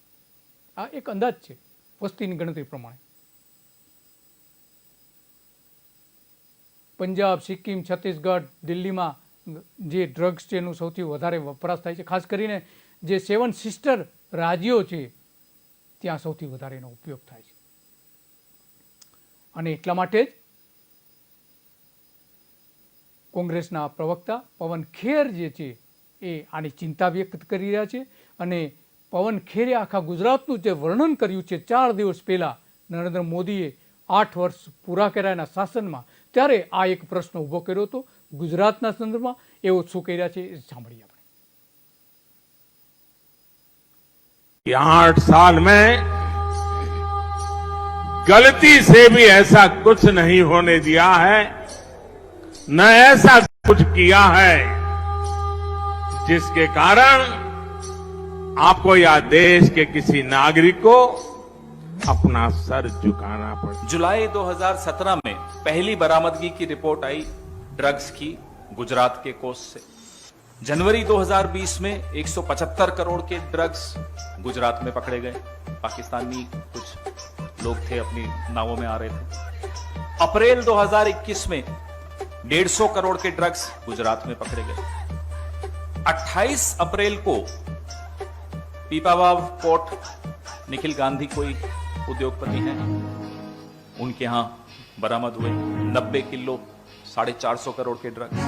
આ એક અંદાજ છે વસ્તીની ગણતરી પ્રમાણે. પંજાબ, સિક્કિમ, છત્તીસગઢ, દિલ્હીમાં જે ડ્રગ્સ છે એનું સૌથી વધારે વપરાશ થાય છે. ખાસ કરીને જે 7 સિસ્ટર રાજ્યો છે ત્યાં સૌથી વધારે એનો ઉપયોગ થાય છે. અને એટલા માટે જ કોંગ્રેસના પ્રવક્તા પવન ખેર જે છે એ આની ચિંતા વ્યક્ત કરી રહ્યા છે. અને પવન ખેરે આખા ગુજરાતનું જે વર્ણન કર્યું છે 4 દિવસ પહેલાં નરેન્દ્ર મોદીએ 8 વર્ષ પૂરા કર્યા એના શાસનમાં, ત્યારે આ એક પ્રશ્ન ઊભો કર્યો હતો ગુજરાતના સંદર્ભમાં. એવો શું કહી રહ્યા છે એ સાંભળીએ આપણે. 8 साल में गलती से भी ऐसा कुछ नहीं होने दिया है, न ऐसा कुछ किया है जिसके कारण आपको या देश के किसी नागरिक को अपना सर झुकाना पड़ा। जुलाई 2017 में पहली बरामदगी की रिपोर्ट आई ड्रग्स की गुजरात के कोस्ट से। जनवरी 2020 में 175 करोड़ के ड्रग्स गुजरात में पकड़े गए। पाकिस्तानी कुछ लोग थे, अपनी नावों में आ रहे थे। अप्रैल 2021 में 150 करोड़ के ड्रग्स गुजरात में पकड़े गए। 28 अप्रैल को पीपावाव पोर्ट निखिल गांधी कोई उद्योगपति हैं, उनके यहां बरामद हुए 90 किलो 450 करोड़ के ड्रग्स।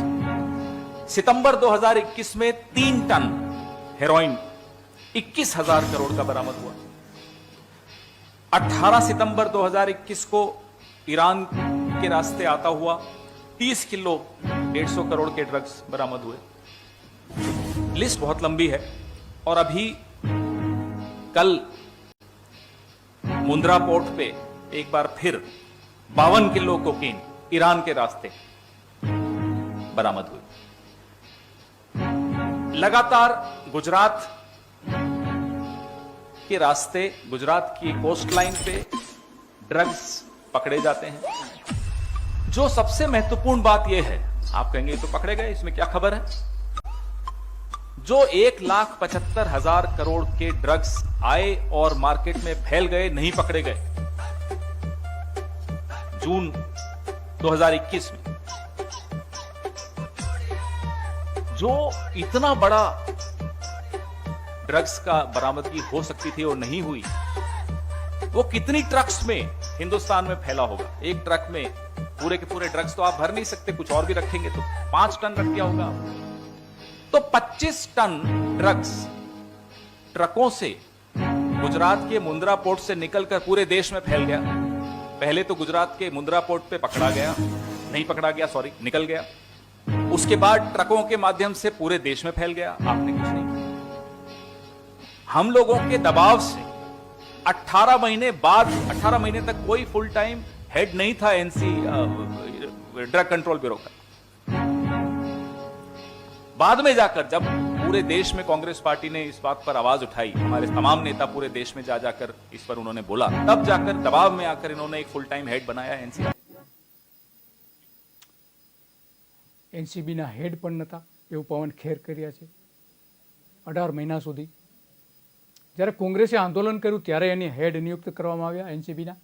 सितंबर 2021 में 3 टन हेरोइन 21,000 करोड़ का बरामद हुआ। 18 सितंबर 2021 को ईरान के रास्ते आता हुआ 30 किलो 150 करोड़ के ड्रग्स बरामद हुए। लिस्ट बहुत लंबी है। और अभी कल मुंद्रा पोर्ट पे एक बार फिर 52 किलो कोकीन ईरान के रास्ते बरामद हुई। लगातार गुजरात के रास्ते, गुजरात की कोस्ट लाइन पे ड्रग्स पकड़े जाते हैं। जो सबसे महत्वपूर्ण बात यह है, आप कहेंगे तो पकड़े गए, इसमें क्या खबर है? जो 1,75,000 करोड़ के ड्रग्स आए और मार्केट में फैल गए, नहीं पकड़े गए। जून 2021 में जो इतना बड़ा ड्रग्स का बरामदगी हो सकती थी और नहीं हुई, वो कितनी ट्रक्स में हिंदुस्तान में फैला होगा। एक ट्रक में पूरे के पूरे ड्रग्स तो आप भर नहीं सकते, कुछ और भी रखेंगे तो 5 टन रख दिया होगा। तो 25 टन ड्रग्स ट्रकों से गुजरात के मुंद्रा पोर्ट से निकलकर पूरे देश में फैल गया। पहले तो गुजरात के मुंद्रा पोर्ट पे पकड़ा गया, नहीं पकड़ा गया, सॉरी, निकल गया। उसके बाद ट्रकों के माध्यम से पूरे देश में फैल गया। आपने कुछ नहीं किया। हम लोगों के दबाव से 18 महीने बाद, 18 महीने तक कोई फुल टाइम हेड नहीं था एनसी ड्रग कंट्रोल ब्यूरो का। बाद में जाकर जब पूरे देश में कांग्रेस पार्टी ने इस बात पर आवाज उठाई, हमारे तमाम नेता पूरे देश में जाकर इस पर उन्होंने बोला, तब जाकर दबाव में आकर इन्होंने एक फुल टाइम हेड बनाया एनसीबी। એનસીબીના હેડ પણ નહોતા એવું પવન ખેર કર્યા છે 18 મહિના સુધી। જ્યારે કોંગ્રેસે આંદોલન કર્યું ત્યારે એની હેડ નિયુક્ત કરવામાં આવ્યા એનસીબીના।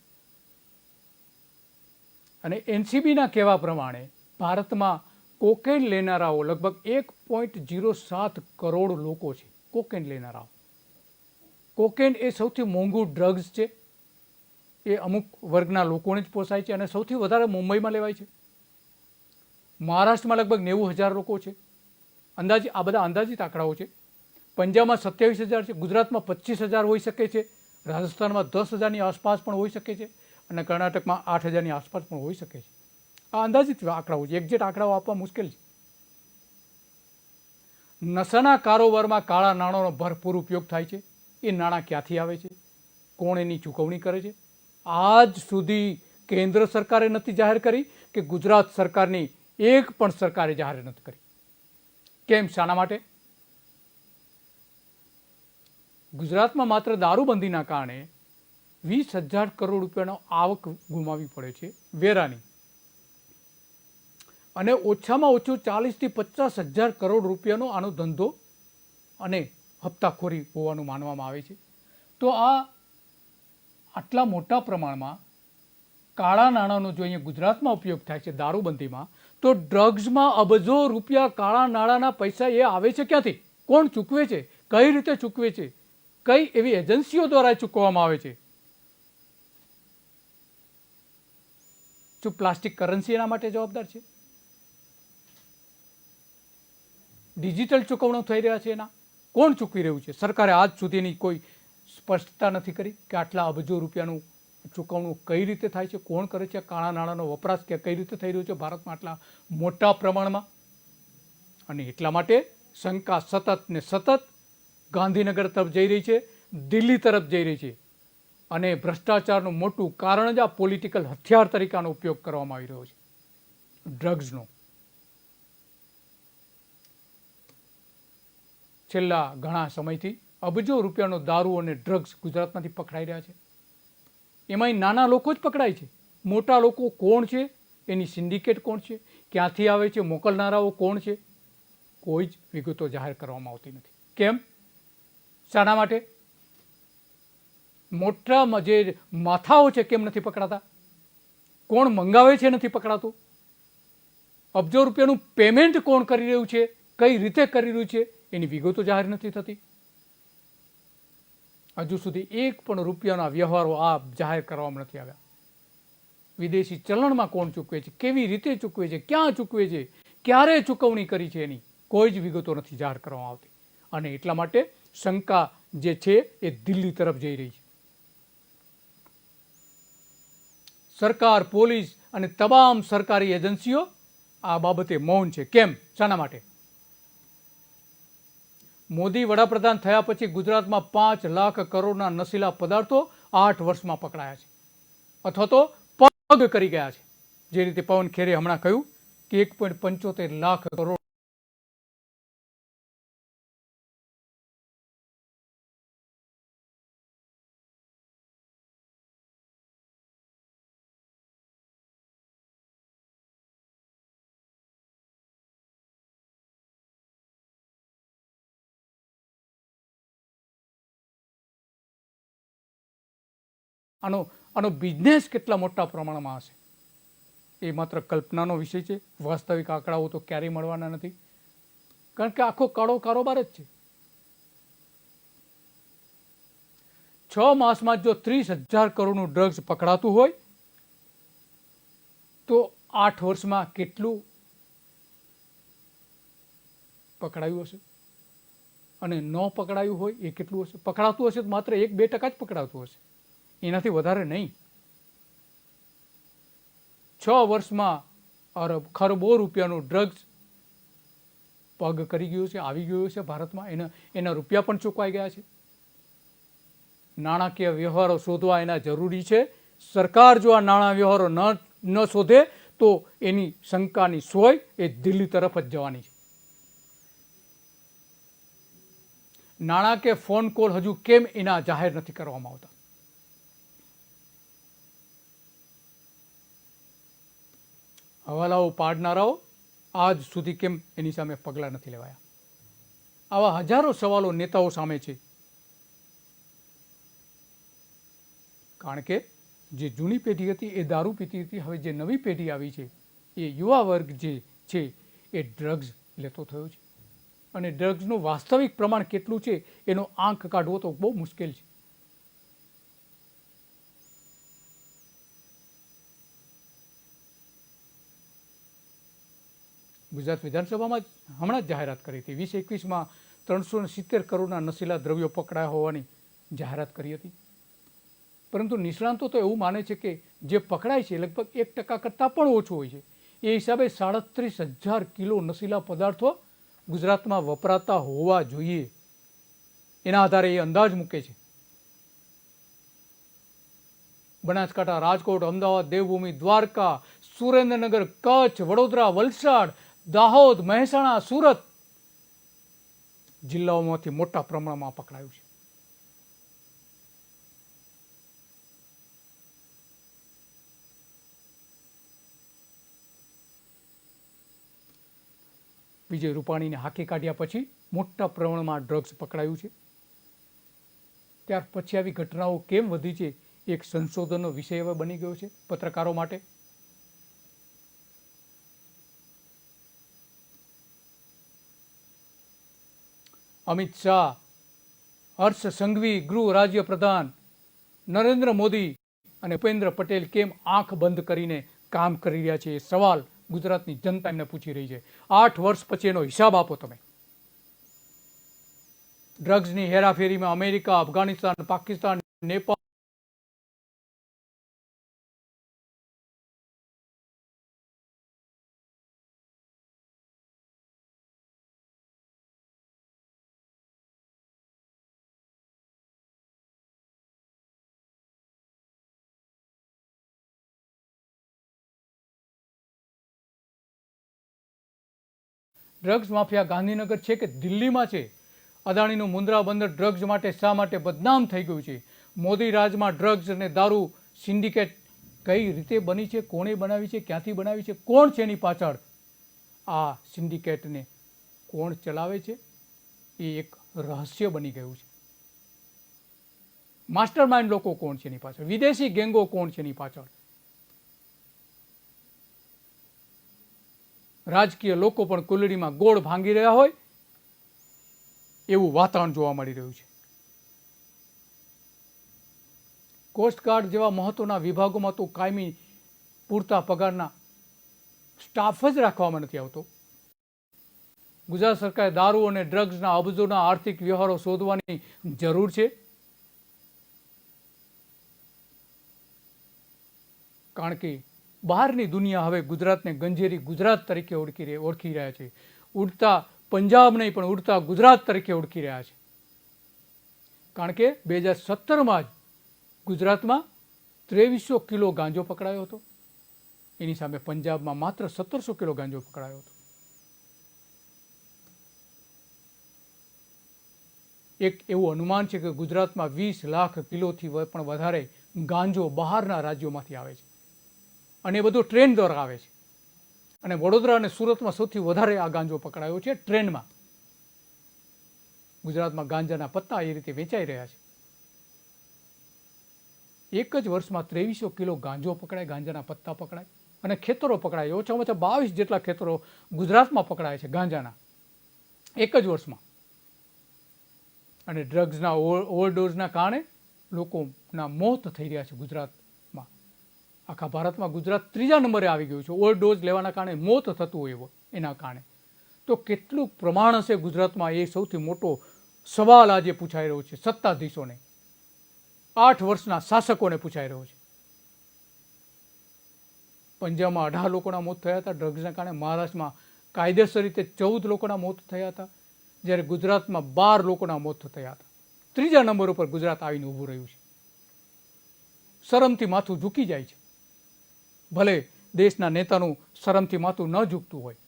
અને એનસીબીના કહેવા પ્રમાણે ભારતમાં કોકેન લેનારાઓ લગભગ 1.07 કરોડ લોકો છે। કોકેન લેનારાઓ, કોકેન એ સૌથી મોંઘું ડ્રગ્સ છે। એ અમુક વર્ગના લોકોને જ પોસાય છે અને સૌથી વધારે મુંબઈમાં લેવાય છે। મહારાષ્ટ્રમાં લગભગ 90,000 લોકો છે અંદાજે। આ બધા અંદાજિત આંકડાઓ છે। પંજાબમાં 27,000 છે, ગુજરાતમાં 25,000 હોઈ શકે છે, રાજસ્થાનમાં 10,000ની આસપાસ પણ હોઈ શકે છે અને કર્ણાટકમાં 8,000ની આસપાસ પણ હોઈ શકે છે। આ અંદાજિત આંકડાઓ છે, એક્ઝેક્ટ આંકડાઓ આપવા મુશ્કેલ છે। નશાના કારોબારમાં કાળા નાણાંનો ભરપૂર ઉપયોગ થાય છે। એ નાણાં ક્યાંથી આવે છે, કોણ એની ચૂકવણી કરે છે, આજ સુધી કેન્દ્ર સરકારે નથી જાહેર કરી કે ગુજરાત સરકારની એક પણ સરકારે જાહેર નથી કરી। કેમ, શાના માટે? ગુજરાતમાં માત્ર દારૂબંધીના કારણે 20,000 કરોડ રૂપિયાનો આવક ગુમાવવી પડે છે વેરાની, અને ઓછામાં ઓછું 40,000 થી 50,000 કરોડ રૂપિયાનો આનો ધંધો અને હપ્તાખોરી હોવાનું માનવામાં આવે છે। તો આ આટલા મોટા પ્રમાણમાં કાળા નાણાંનો જો અહીંયા ગુજરાતમાં ઉપયોગ થાય છે દારૂબંધીમાં, તો ડ્રગ્સમાં અબજો રૂપિયા કાળા નાણાંના પૈસા એ આવે છે ક્યાંથી, કોણ ચૂકવે છે, કઈ રીતે ચૂકવે છે, કઈ એવી એજન્સીઓ દ્વારા ચૂકવવામાં આવે છે? શું પ્લાસ્ટિક કરન્સી એના માટે જવાબદાર છે? ડિજિટલ ચૂકવણો થઈ રહ્યા છે, એના કોણ ચૂકવી રહ્યું છે? સરકારે આજ સુધીની કોઈ સ્પષ્ટતા નથી કરી કે આટલા અબજો રૂપિયાનું ચૂકવણું કઈ રીતે થાય છે, કોણ કરે છે, કાળા નાણાંનો વપરાશ કઈ રીતે થઈ રહ્યો છે ભારતમાં આટલા મોટા પ્રમાણમાં। અને એટલા માટે શંકા સતત ને સતત ગાંધીનગર તરફ જઈ રહી છે, દિલ્હી તરફ જઈ રહી છે, અને ભ્રષ્ટાચારનું મોટું કારણ જ આ પોલિટિકલ હથિયાર તરીકેનો ઉપયોગ કરવામાં આવી રહ્યો છે ડ્રગ્સનો। છેલ્લા ઘણા સમયથી અબજો રૂપિયાનો દારૂ અને ડ્રગ્સ ગુજરાતમાંથી પકડાઈ રહ્યા છે। એમાંય નાના લોકો જ પકડાય છે. મોટા લોકો કોણ છે, એની સિન્ડિકેટ કોણ છે, ક્યાંથી આવે છે, મોકલનારાઓ કોણ છે, કોઈ જ વિગતો જાહેર કરવામાં આવતી નથી. કેમ? શાના માટે? મોટા જે માથાઓ છે કેમ નથી પકડાતા? કોણ મંગાવે છે નથી પકડાતું? અબજો રૂપિયાનું પેમેન્ટ કોણ કરી રહ્યું છે, કઈ રીતે કરી રહ્યું છે, એની વિગતો જાહેર નથી થતી. હજુ સુધી એક પણ રૂપિયાના વ્યવહારો આ જાહેર કરવામાં નથી આવ્યા. વિદેશી ચલણમાં કોણ ચૂકવે છે, કેવી રીતે ચૂકવે છે, ક્યાં ચૂકવે છે, ક્યારે ચૂકવણી કરી છે, એની કોઈ જ વિગતો નથી જાહેર કરવામાં આવતી. અને એટલા માટે શંકા જે છે એ દિલ્હી તરફ જઈ રહી છે. સરકાર, પોલીસ અને તમામ સરકારી એજન્સીઓ આ બાબતે મૌન છે. કેમ? શાના માટે? મોદી વડાપ્રધાન થયા પછી ગુજરાતમાં 5 લાખ કરોડના નશીલા પદાર્થો 8 વર્ષમાં પકડાયા છે, અથવા તો પગ કરી ગયા છે. જે રીતે પવન ખેરે હમણાં કહ્યું કે 1.75 લાખ કરોડ આનો બિઝનેસ કેટલા મોટા પ્રમાણમાં હશે એ માત્ર કલ્પનાનો વિષય છે. વાસ્તવિક આંકડાઓ તો ક્યારેય મળવાના નથી, કારણ કે આખો કાળો કારોબાર જ છે. 6 માસમાં જો 30,000 કરોડનું ડ્રગ્સ પકડાતું હોય તો 8 વર્ષમાં કેટલું પકડાયું હશે? અને ન પકડાયું હોય એ કેટલું હશે? પકડાતું હશે તો માત્ર 1-2% જ પકડાતું હશે, એનાથી વધારે નહીં. 6 વર્ષમાં ખરબો રૂપિયાનું ડ્રગ્સ પગ કરી ગયું છે, આવી ગયું છે ભારતમાં. એના રૂપિયા પણ ચૂકવાઈ ગયા છે. નાણાકીય વ્યવહારો શોધવા એના જરૂરી છે. સરકાર જો આ નાણાં વ્યવહારો ન શોધે તો એની શંકાની સોય એ દિલ્હી તરફ જ જવાની છે. નાણાં કે ફોન કોલ હજુ કેમ એના જાહેર નથી કરવામાં આવતા? હવાલાઓ પાડનારાઓ આજ સુધી કેમ એની સામે પગલાં નથી લેવાયા? આવા હજારો સવાલો નેતાઓ સામે છે. કારણ કે જે જૂની પેઢી હતી એ દારૂ પીતી હતી, હવે જે નવી પેઢી આવી છે એ યુવા વર્ગ જે છે એ ડ્રગ્સ લેતો થયો છે. અને ડ્રગ્સનું વાસ્તવિક પ્રમાણ કેટલું છે એનો આંક કાઢવો તો બહુ મુશ્કેલ છે. ગુજરાત વિધાનસભામાં હમણાં જ જાહેરાત કરી હતી. 2021માં 370 કરોડના નશીલા દ્રવ્યો પકડાયા હોવાની જાહેરાત કરી હતી. પરંતુ નિષ્ણાંતો તો એવું માને છે કે જે પકડાય છે લગભગ 1% કરતાં પણ ઓછું હોય છે. એ હિસાબે 37,000 કિલો નશીલા પદાર્થો ગુજરાતમાં વપરાતા હોવા જોઈએ. એના આધારે એ અંદાજ મૂકે છે. બનાસકાંઠા, રાજકોટ, અમદાવાદ, દેવભૂમિ, દ્વારકા, સુરેન્દ્રનગર, કચ્છ, વડોદરા, વલસાડ, દાહોદ, મહેસાણા, સુરત જિલ્લાઓમાંથી મોટા પ્રમાણમાં પકડાયું છે. વિજય રૂપાણીને હાંકી કાઢ્યા પછી મોટા પ્રમાણમાં ડ્રગ્સ પકડાયું છે. ત્યાર પછી આવી ઘટનાઓ કેમ વધી છે એક સંશોધનનો વિષય હવે બની ગયો છે પત્રકારો માટે. અમિત શાહ, હર્ષ સંઘવી, ગૃહ રાજ્ય પ્રધાન, નરેન્દ્ર મોદી અને ભૂપેન્દ્ર પટેલ કેમ આંખ બંધ કરીને કામ કરી રહ્યા છે એ સવાલ ગુજરાતની જનતા એમને પૂછી રહી છે. 8 વર્ષ પછી એનો હિસાબ આપો તમે. ડ્રગ્સની હેરાફેરીમાં America, Afghanistan, Pakistan, Nepal drugs mafia Gandhinagar છે કે દિલ્હીમાં છે? અદાણીનું મુન્દ્રા બંદર ડ્રગ્સ માટે શા માટે બદનામ થઈ ગયું છે? મોદી રાજમાં ડ્રગ્સ અને દારૂ સિન્ડિકેટ કઈ રીતે બની છે, કોણે બનાવી છે, ક્યાંથી બનાવી છે, કોણ છે એની પાછળ, આ સિન્ડિકેટને કોણ ચલાવે છે, એ એક રહસ્ય બની ગયું છે. માસ્ટર માઇન્ડ લોકો કોણ છે એની પાછળ, વિદેશી ગેંગો કોણ છે એની પાછળ, રાજકીય લોકો પણ કુલડીમાં ગોળ ભાંગી રહ્યા હોય એવું વાતાવરણ જોવા મળી રહ્યું છે. કોસ્ટગાર્ડ જેવા મહત્વના વિભાગોમાં તો કાયમી પૂરતા પગારના સ્ટાફ જ રાખવામાં નથી આવતો. ગુજરાત સરકારે દારૂ અને ડ્રગ્સના અબજોના આર્થિક વ્યવહારો શોધવાની જરૂર છે. કારણ કે બહારની દુનિયા હવે ગુજરાતને ગંજેરી ગુજરાત તરીકે ઓળખી રહ્યા છે. ઉડતા પંજાબ નહીં પણ ઉડતા ગુજરાત તરીકે ઓળખી રહ્યા છે. કારણ કે 2017માં જ ગુજરાતમાં 2300 કિલો ગાંજો પકડાયો હતો. એની સામે પંજાબમાં માત્ર 1700 કિલો ગાંજો પકડાયો હતો. એક એવું અનુમાન છે કે ગુજરાતમાં 20 લાખ કિલોથી પણ વધારે ગાંજો બહારના રાજ્યોમાંથી આવે છે અને એ બધું ટ્રેન દ્વારા આવે છે. અને વડોદરા અને સુરતમાં સૌથી વધારે આ ગાંજો પકડાયો છે ટ્રેનમાં. ગુજરાતમાં ગાંજાના પત્તા એ રીતે વેચાઈ રહ્યા છે. એક જ વર્ષમાં 2300 કિલો ગાંજો પકડાય, ગાંજાના પત્તા પકડાય અને ખેતરો પકડાય. ઓછામાં ઓછા 22 જેટલા ખેતરો ગુજરાતમાં પકડાય છે ગાંજાના એક જ વર્ષમાં. અને ડ્રગ્સના ઓવરડોઝના કારણે લોકોના મોત થઈ રહ્યા છે ગુજરાતમાં. આખા ભારતમાં ગુજરાત 3જા નંબરે આવી ગયું છે ઓવરડોઝ લેવાના કારણે મોત થતું હોય એના કારણે. તો કેટલું પ્રમાણ હશે ગુજરાતમાં, એ સૌથી મોટો સવાલ આજે પૂછાઈ રહ્યો છે સત્તાધીશોને, 8 વર્ષના શાસકોને પૂછાઈ રહ્યો છે. પંજાબમાં 18 લોકોના મોત થયા હતા ડ્રગ્સના કારણે. મહારાષ્ટ્રમાં કાયદેસર રીતે 14 લોકોના મોત થયા હતા, જ્યારે ગુજરાતમાં 12 લોકોના મોત થયા હતા. 3જા નંબર ઉપર ગુજરાત આવીને ઊભું રહ્યું છે. શરમથી માથું ઝૂકી જાય છે. ભલે દેશના નેતાનું શરમથી માથું ન ઝૂકતું હોય.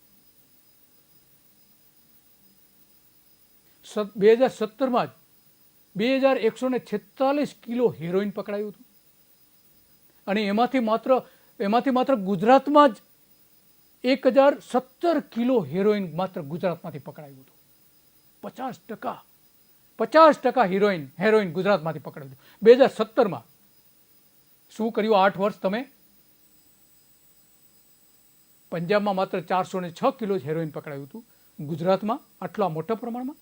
2017માં જ 2146 કિલો હેરોઇન પકડાયું હતું અને એમાંથી માત્ર ગુજરાતમાં જ 1017 કિલો હેરોઇન માત્ર ગુજરાતમાંથી પકડાયું હતું. 50% હેરોઇન ગુજરાતમાંથી પકડાયું હતું 2017માં. શું કર્યું 8 વર્ષ તમે? પંજાબમાં માત્ર 406 કિલો જ હેરોઇન પકડાયું હતું, ગુજરાતમાં આટલા મોટા પ્રમાણમાં.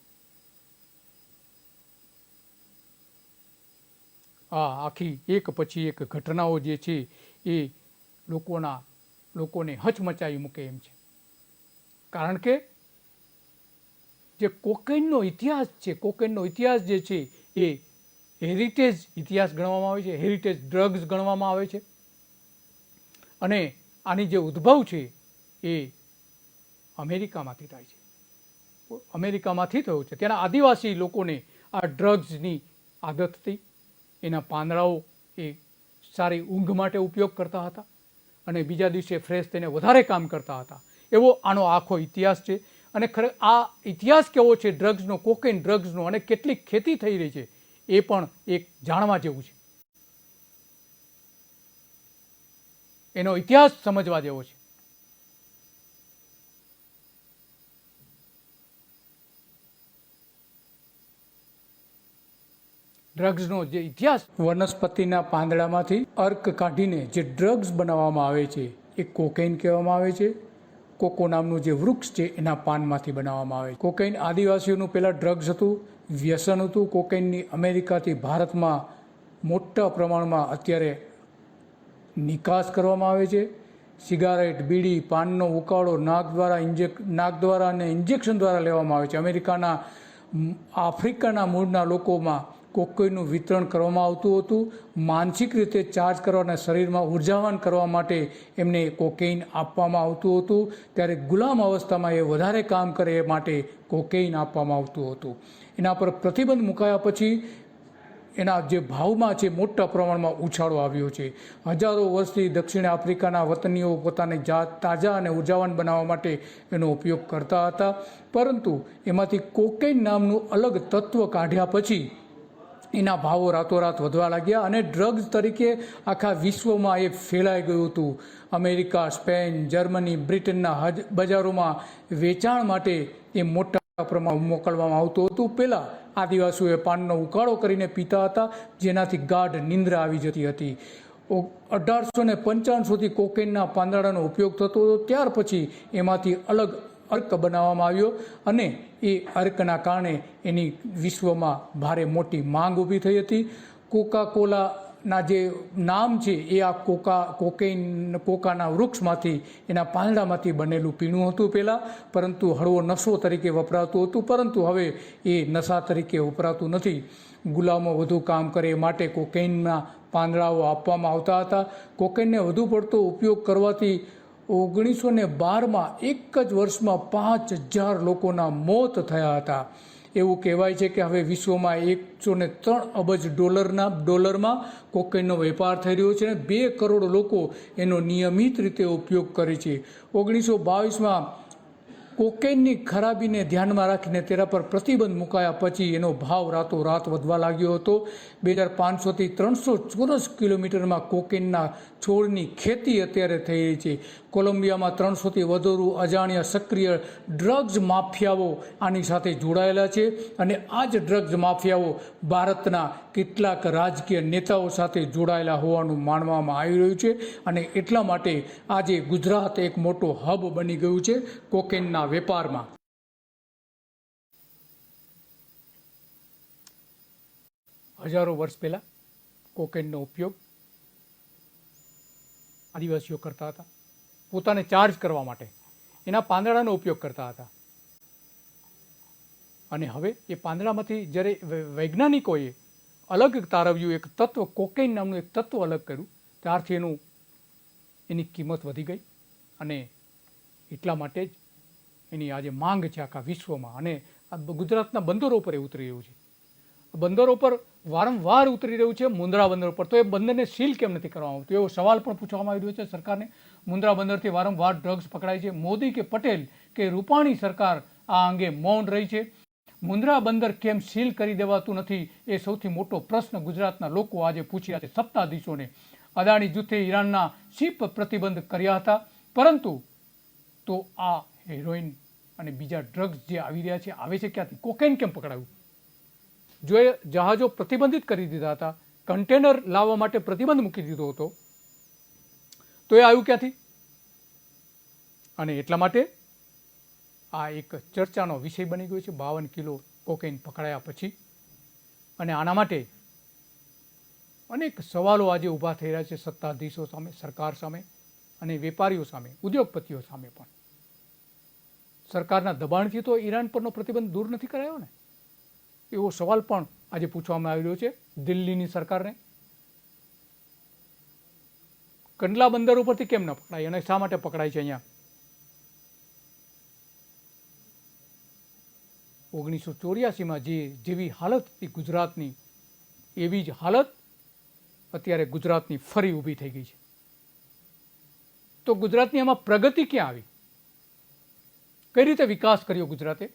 આખી એક પછી એક ઘટનાઓ જે છે એ લોકોને હચમચાવી મૂકે એમ છે. કારણ કે જે કોકેનનો ઇતિહાસ છે, કોકેનનો ઇતિહાસ જે છે એ હેરિટેજ ઇતિહાસ ગણવામાં આવે છે, હેરિટેજ ડ્રગ્સ ગણવામાં આવે છે. અને આની જે ઉદ્ભવ છે એ અમેરિકામાંથી થાય છે, અમેરિકામાંથી થયો છે. ત્યાંના આદિવાસી લોકોને આ ડ્રગ્સની આદત હતી. એના પાંદડાઓ એ સારી ઊંઘ માટે ઉપયોગ કરતા હતા અને બીજા દિવસે ફ્રેશ થઈને વધારે કામ કરતા હતા. એવો આનો આખો ઇતિહાસ છે. અને ખરેખર આ ઇતિહાસ કેવો છે ડ્રગ્સનો, કોકેન ડ્રગ્સનો, અને કેટલી ખેતી થઈ રહી છે એ પણ એક જાણવા જેવું છે. એનો ઇતિહાસ સમજવા જેવો છે. ડ્રગ્સનો જે ઇતિહાસ, વનસ્પતિના પાંદડામાંથી અર્ક કાઢીને જે ડ્રગ્સ બનાવવામાં આવે છે એ કોકેન કહેવામાં આવે છે. કોકો નામનું જે વૃક્ષ છે એના પાનમાંથી બનાવવામાં આવે છે. કોકેન આદિવાસીઓનું પહેલાં ડ્રગ્સ હતું, વ્યસન હતું. કોકેનની અમેરિકાથી ભારતમાં મોટા પ્રમાણમાં અત્યારે નિકાસ કરવામાં આવે છે. સિગારેટ, બીડી, પાનનો ઉકાળો નાક દ્વારા અને ઇન્જેક્શન દ્વારા લેવામાં આવે છે. અમેરિકાના આફ્રિકાના મૂળના લોકોમાં કોકેનનું વિતરણ કરવામાં આવતું હતું. માનસિક રીતે ચાર્જ કરવા અને શરીરમાં ઉર્જાવાન કરવા માટે એમને કોકેઇન આપવામાં આવતું હતું. ત્યારે ગુલામ અવસ્થામાં એ વધારે કામ કરે એ માટે કોકેઇન આપવામાં આવતું હતું. એના પર પ્રતિબંધ મુકાયા પછી એના જે ભાવમાં છે મોટા પ્રમાણમાં ઉછાળો આવ્યો છે. હજારો વર્ષથી દક્ષિણ આફ્રિકાના વતનીઓ પોતાની જાત તાજા અને ઉર્જાવાન બનાવવા માટે એનો ઉપયોગ કરતા હતા. પરંતુ એમાંથી કોકેઇન નામનું અલગ તત્વ કાઢ્યા પછી એના ભાવો રાતોરાત વધવા લાગ્યા અને ડ્રગ્સ તરીકે આખા વિશ્વમાં એ ફેલાઈ ગયું હતું. અમેરિકા, સ્પેન, જર્મની, બ્રિટનના બજારોમાં વેચાણ માટે એ મોટા પ્રમાણમાં મોકલવામાં આવતું હતું. પહેલાં આદિવાસીઓએ પાનનો ઉકાળો કરીને પીતા હતા, જેનાથી ગાઢ નિંદ્રા આવી જતી હતી. 1855થી કોકેનના પાંદડાનો ઉપયોગ થતો હતો. ત્યાર પછી એમાંથી અલગ અર્ક બનાવવામાં આવ્યો અને એ અર્કના કારણે એની વિશ્વમાં ભારે મોટી માંગ ઊભી થઈ હતી. કોકા કોલાના જે નામ છે એ આ કોકાના વૃક્ષમાંથી, એના પાંદડામાંથી બનેલું પીણું હતું પહેલાં, પરંતુ હળવો નશો તરીકે વપરાતું હતું. પરંતુ હવે એ નશા તરીકે વપરાતું નથી. ગુલામો વધુ કામ કરે એ માટે કોકેનના પાંદડાઓ આપવામાં આવતા હતા. કોકેનને વધુ પડતો ઉપયોગ કરવાથી 1912માં એક જ વર્ષમાં 5000 લોકોના મોત થયા હતા. એવું કહેવાય છે કે હવે વિશ્વમાં 103 અબજ ડોલરમાં કોકેનનો વેપાર થઈ રહ્યો છે અને 2 કરોડ લોકો એનો નિયમિત રીતે ઉપયોગ કરે છે. 1922માં કોકેનની ખરાબીને ધ્યાનમાં રાખીને તેના પર પ્રતિબંધ મુકાયા પછી એનો ભાવ રાતોરાત વધવા લાગ્યો હતો. 2500થી 300 ચોરસ કિલોમીટરમાં કોકેનના છોડની ખેતી અત્યારે થઈ રહી છે. કોલંબિયામાં 300થી વધુ અજાણ્યા સક્રિય ડ્રગ્સ માફિયાઓ આની સાથે જોડાયેલા છે અને આ જ ડ્રગ્સ માફિયાઓ ભારતના કેટલાક રાજકીય નેતાઓ સાથે જોડાયેલા હોવાનું માનવામાં આવી રહ્યું છે અને એટલા માટે આજે ગુજરાત એક મોટો હબ બની ગયું છે કોકેનના વેપારમાં. હજારો વર્ષ પહેલા કોકેનનો ઉપયોગ આદિવાસીઓ કરતા હતા. પોતાને ચાર્જ કરવા માટે એના પાંદડાનો ઉપયોગ કરતા હતા અને હવે એ પાંદડામાંથી જ્યારે વૈજ્ઞાનિકોએ અલગ તારવ્યું, એક તત્વ કોકેન નામનું એક તત્વ અલગ કર્યું, ત્યારથી એની કિંમત વધી ગઈ અને એટલા માટે જ એની આજે માંગ છે આખા વિશ્વમાં. અને આ ગુજરાતના બંદરો પર એ ઉતરી રહ્યું છે. બંદરો પર વારંવાર ઉતરી રહ્યું છે, મુન્દ્રા બંદર પર. તો એ બંદરને સીલ કેમ નથી કરવામાં આવતું, એવો સવાલ પણ પૂછવામાં આવી રહ્યો છે સરકારને. મુન્દ્રા બંદરથી વારંવાર ડ્રગ્સ પકડાય છે. મોદી કે પટેલ કે રૂપાણી સરકાર આ અંગે મૌન રહી છે. મુન્દ્રા બંદર કેમ સીલ કરી દેવાતું નથી, એ સૌથી મોટો પ્રશ્ન ગુજરાતના લોકો આજે પૂછી રહ્યા છે સત્તાધીશોને. અદાણી જૂથે ઈરાનના શિપ પ્રતિબંધ કર્યા હતા, પરંતુ તો આ હેરોઇન અને બીજા ડ્રગ્સ જે આવી રહ્યા છે, આવે છે ક્યાંથી? કોકેન કેમ પકડાયું? જો એ જહાજો પ્રતિબંધિત કરી દીધા હતા, કન્ટેનર લાવવા માટે પ્રતિબંધ મૂકી દીધો હતો, તો એ આવ્યું ક્યાંથી? અને એટલા માટે આ એક ચર્ચાનો વિષય બની ગયો છે 52 કિલો કોકેન પકડાયા પછી. અને આના માટે અનેક સવાલો આજે ઊભા થઈ રહ્યા છે સત્તાધીશો સામે, સરકાર સામે અને વેપારીઓ સામે, ઉદ્યોગપતિઓ સામે પણ. સરકારના દબાણથી તો ઈરાન પરનો પ્રતિબંધ દૂર નથી કરાયો ને, એવો સવાલ પણ આજે પૂછવામાં આવી રહ્યો છે દિલ્હીની સરકારને. કંડલા બંદર ઉપરથી કેમ ન પકડાય અને શા માટે પકડાય છે અહીંયા? 1984માં જેવી હાલત હતી ગુજરાતની, એવી જ હાલત અત્યારે ગુજરાતની ફરી ઊભી થઈ ગઈ છે. તો ગુજરાતની આમાં પ્રગતિ ક્યાં આવી? કઈ રીતે વિકાસ કર્યો ગુજરાતે?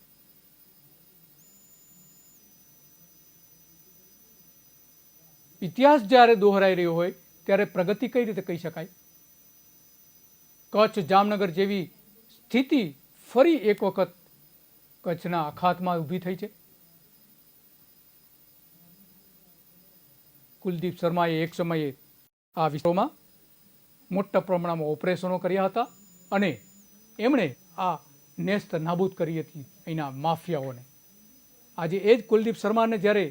ઇતિહાસ જ્યારે દોહરાઈ રહ્યો હોય ત્યારે પ્રગતિ કઈ રીતે કહી શકાય? કચ્છ, જામનગર જેવી સ્થિતિ ફરી એક વખત કચ્છના અખાતમાં ઊભી થઈ છે. કુલદીપ શર્માએ એક સમયે આ વિશ્વમાં મોટા પ્રમાણમાં ઓપરેશનો કર્યા હતા અને એમણે આ નેસ્ત નાબૂદ કરી હતી અહીંના માફિયાઓને. આજે એ જ કુલદીપ શર્માને જ્યારે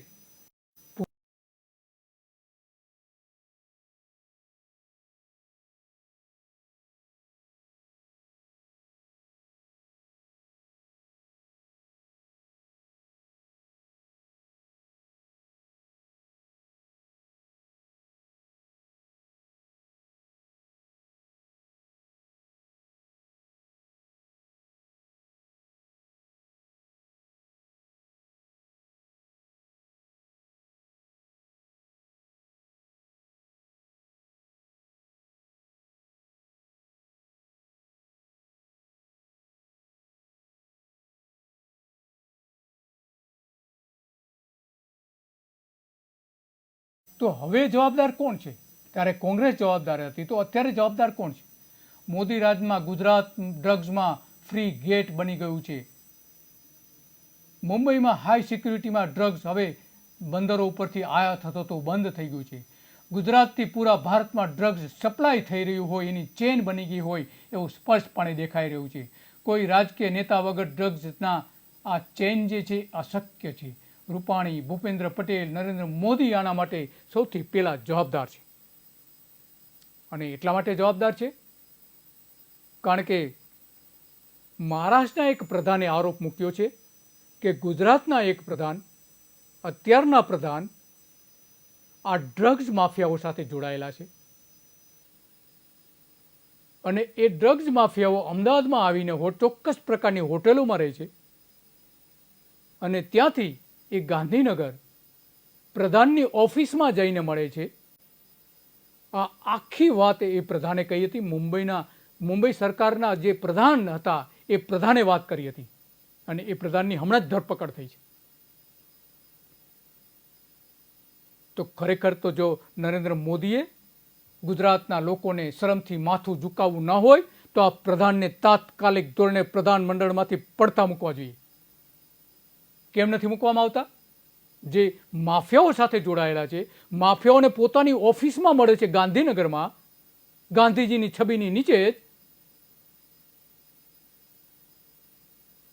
તો હવે જવાબદાર કોણ છે? ત્યારે કોંગ્રેસ જવાબદાર હતી, તો અત્યારે જવાબદાર કોણ છે? મોદી રાજમાં ગુજરાત ડ્રગ્સમાં ફ્રી ગેટ બની ગયું છે. મુંબઈમાં હાઈ સિક્યુરિટીમાં ડ્રગ્સ હવે બંદરો ઉપરથી આયાત થતો તો બંધ થઈ ગયું છે. ગુજરાતથી પૂરા ભારતમાં ડ્રગ્સ સપ્લાય થઈ રહ્યું હોય, એની ચેન બની ગઈ હોય એવું સ્પષ્ટપણે દેખાઈ રહ્યું છે. કોઈ રાજકીય નેતા વગર ડ્રગ્સના આ ચેન જે છે અશક્ય છે. રૂપાણી, ભૂપેન્દ્ર પટેલ, નરેન્દ્ર મોદી આના માટે સૌથી પહેલા જવાબદાર છે. અને એટલા માટે જવાબદાર છે કારણ કે મહારાષ્ટ્રના એક પ્રધાને આરોપ મૂક્યો છે કે ગુજરાતના એક પ્રધાન, અત્યારના પ્રધાન, આ ડ્રગ્સ માફિયાઓ સાથે જોડાયેલા છે. અને એ ડ્રગ્સ માફિયાઓ અમદાવાદમાં આવીને ચોક્કસ પ્રકારની હોટેલોમાં રહે છે અને ત્યાંથી એ ગાંધીનગર પ્રધાનની ઓફિસમાં જઈને મળે છે. આ આખી વાત એ પ્રધાને કહી હતી. મુંબઈ સરકારના જે પ્રધાન હતા એ પ્રધાને વાત કરી હતી અને એ પ્રધાનની હમણાં જ ધરપકડ થઈ છે. તો ખરેખર તો જો નરેન્દ્ર મોદીએ ગુજરાતના લોકોને શરમથી માથું ઝુકાવવું ન હોય તો આ પ્રધાનને તાત્કાલિક ધોરણે પ્રધાનમંડળમાંથી પડતા મૂકવા જોઈએ. કેમ નથી મૂકવામાં આવતા? જે માફિયાઓ સાથે જોડાયેલા છે, માફિયાઓને પોતાની ઓફિસમાં મળે છે ગાંધીનગરમાં, ગાંધીજીની છબીની નીચે જ.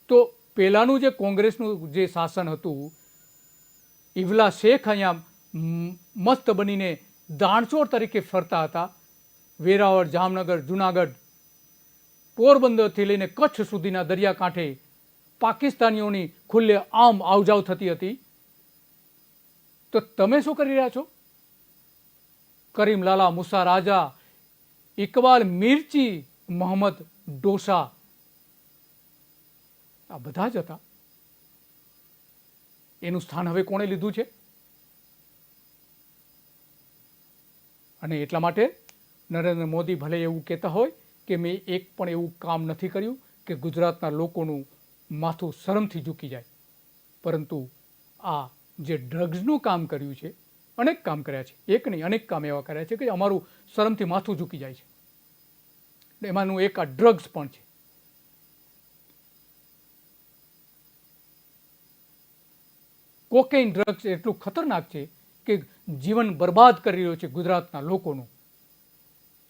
તો પહેલાનું જે કોંગ્રેસનું જે શાસન હતું, ઇવલા શેખ અહીંયા મસ્ત બનીને દાણચોર તરીકે ફરતા હતા. વેરાવળ, જામનગર, જુનાગઢ, પોરબંદરથી લઈને કચ્છ સુધીના દરિયાકાંઠે પાકિસ્તાનીઓની ખુલ્લે આમ આવજાવ થતી હતી. તો તમે શું કરી રહ્યા છો? કરીમ લાલા, મુસા રાજા, ઇકબાલ મિર્ચી, મોહમ્મદ ડોસા, આ બધા જ હતા. એનું સ્થાન હવે કોણે લીધું છે? અને એટલા માટે નરેન્દ્ર મોદી ભલે એવું કહેતા હોય કે મેં એક પણ એવું કામ નથી કર્યું કે ગુજરાતના લોકોનું માથું શરમથી ઝૂકી જાય, પરંતુ આ જે ડ્રગ્સનું કામ કર્યું છે, અનેક કામ કર્યા છે, એક નહીં અનેક કામ એવા કર્યા છે કે અમારું શરમથી માથું ઝૂકી જાય છે. એમાંનું એક આ ડ્રગ્સ પણ છે. કોકેઇન ડ્રગ્સ એટલું ખતરનાક છે કે જીવન બરબાદ કરી રહ્યો છે ગુજરાતના લોકોનું.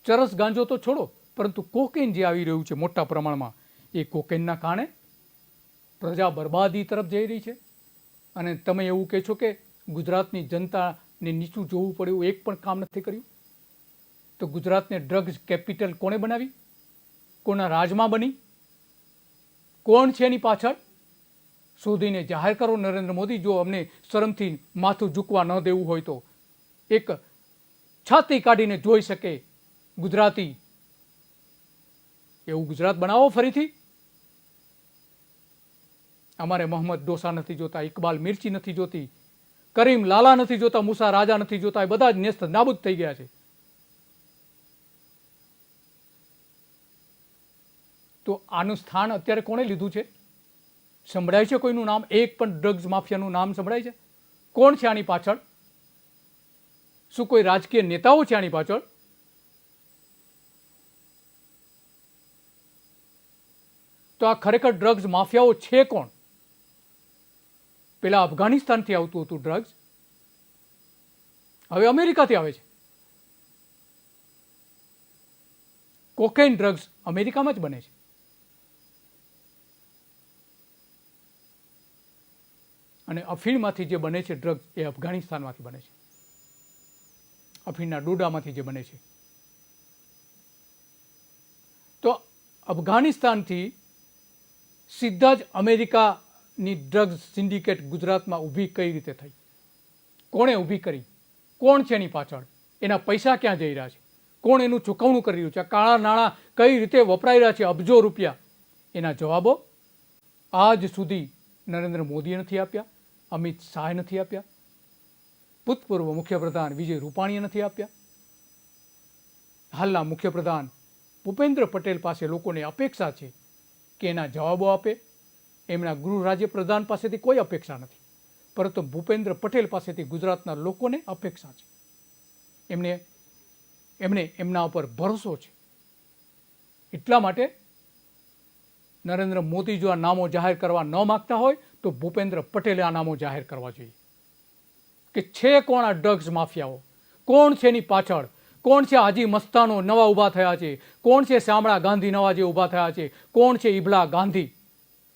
ચરસ ગાંજો તો છોડો, પરંતુ કોકેઇન જે આવી રહ્યું છે મોટા પ્રમાણમાં, એ કોકેઇનના કારણે પ્રજા બરબાદી તરફ જઈ રહી છે. અને તમે એવું કહે છો કે ગુજરાતની જનતાને નીચું જોવું પડે એવું એક પણ કામ નથી કર્યું. તો ગુજરાતને ડ્રગ્સ કેપિટલ કોણે બનાવી? કોના રાજમાં બની? કોણ છે એની પાછળ? શોધીને જાહેર કરો નરેન્દ્ર મોદી. જો અમને શરમથી માથું ઝૂકવા ન દેવું હોય તો એક છાતી કાઢીને જોઈ શકે ગુજરાતી, એવું ગુજરાત બનાવો ફરીથી. અમારે મોહમ્મદ ડોસા નથી જોતા, ઇકબાલ મિર્ચી નથી જોતી, કરીમ લાલા નથી જોતા, મુસા રાજા નથી જોતા. એ બધા જ નેસ્ત નાબૂદ થઈ ગયા છે. તો આનું સ્થાન અત્યારે કોણે લીધું છે? સંભળાય છે કોઈનું નામ? એક પણ ડ્રગ્સ માફિયાનું નામ સંભળાય છે? કોણ છે આની પાછળ? શું કોઈ રાજકીય નેતાઓ છે આની પાછળ? તો આ ખરેખર ડ્રગ્સ માફિયાઓ છે કોણ? પેલા અફઘાનિસ્તાનથી આવતું હતું ડ્રગ્સ, હવે અમેરિકાથી આવે છે. કોકેઇન ડ્રગ્સ અમેરિકામાં જ બને છે. અને અફીણમાંથી જે બને છે ડ્રગ્સ, એ અફઘાનિસ્તાનમાંથી બને છે. અફીણના ડોડામાંથી જે બને છે. તો અફઘાનિસ્તાનથી સીધા જ અમેરિકાની ડ્રગ્સ સિન્ડિકેટ ગુજરાતમાં ઊભી કઈ રીતે થઈ? કોણે ઊભી કરી? કોણ છે એની પાછળ? એના પૈસા ક્યાં જઈ રહ્યા છે? કોણ એનું ચૂકવણું કરી રહ્યું છે? કાળા નાણાં કઈ રીતે વપરાઈ રહ્યા છે? અબજો રૂપિયા. એના જવાબો આજ સુધી નરેન્દ્ર મોદીએ નથી આપ્યા, અમિત શાહે નથી આપ્યા, ભૂતપૂર્વ મુખ્યપ્રધાન વિજય રૂપાણીએ નથી આપ્યા. હાલના મુખ્યપ્રધાન ભૂપેન્દ્ર પટેલ પાસે લોકોને અપેક્ષા છે કે એના જવાબો આપે. એમના ગૃહ રાજ્ય પ્રધાન પાસેથી કોઈ અપેક્ષા નથી, પરંતુ ભૂપેન્દ્ર પટેલ પાસેથી ગુજરાતના લોકોને અપેક્ષા છે. એમને એમના ઉપર ભરોસો છે. એટલા માટે નરેન્દ્ર મોદી જો આ નામો જાહેર કરવા ન માગતા હોય તો ભૂપેન્દ્ર પટેલે આ નામો જાહેર કરવા જોઈએ કે છે કોણ આ ડ્રગ્સ માફિયાઓ, કોણ છે એની પાછળ, કોણ છે હાજી મસ્તાનો નવા ઊભા થયા છે, કોણ છે શામળા ગાંધી નવા જે ઊભા થયા છે, કોણ છે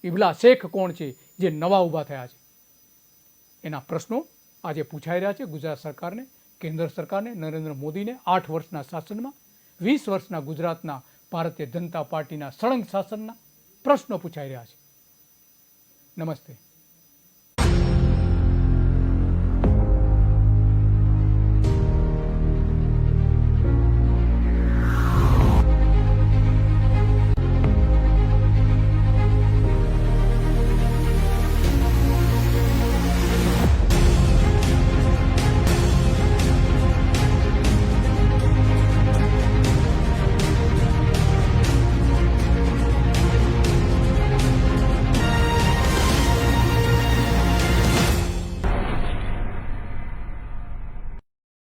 ઇબલા શેખ કોણ છે જે નવા ઊભા થયા છે. એના પ્રશ્નો આજે પૂછાઈ રહ્યા છે ગુજરાત સરકારને, કેન્દ્ર સરકારને, નરેન્દ્ર મોદીને. 8 વર્ષના શાસનમાં 20 વર્ષના ગુજરાતના ભારતીય જનતા પાર્ટીના સળંગ શાસનના પ્રશ્નો પૂછાઈ રહ્યા છે. નમસ્તે.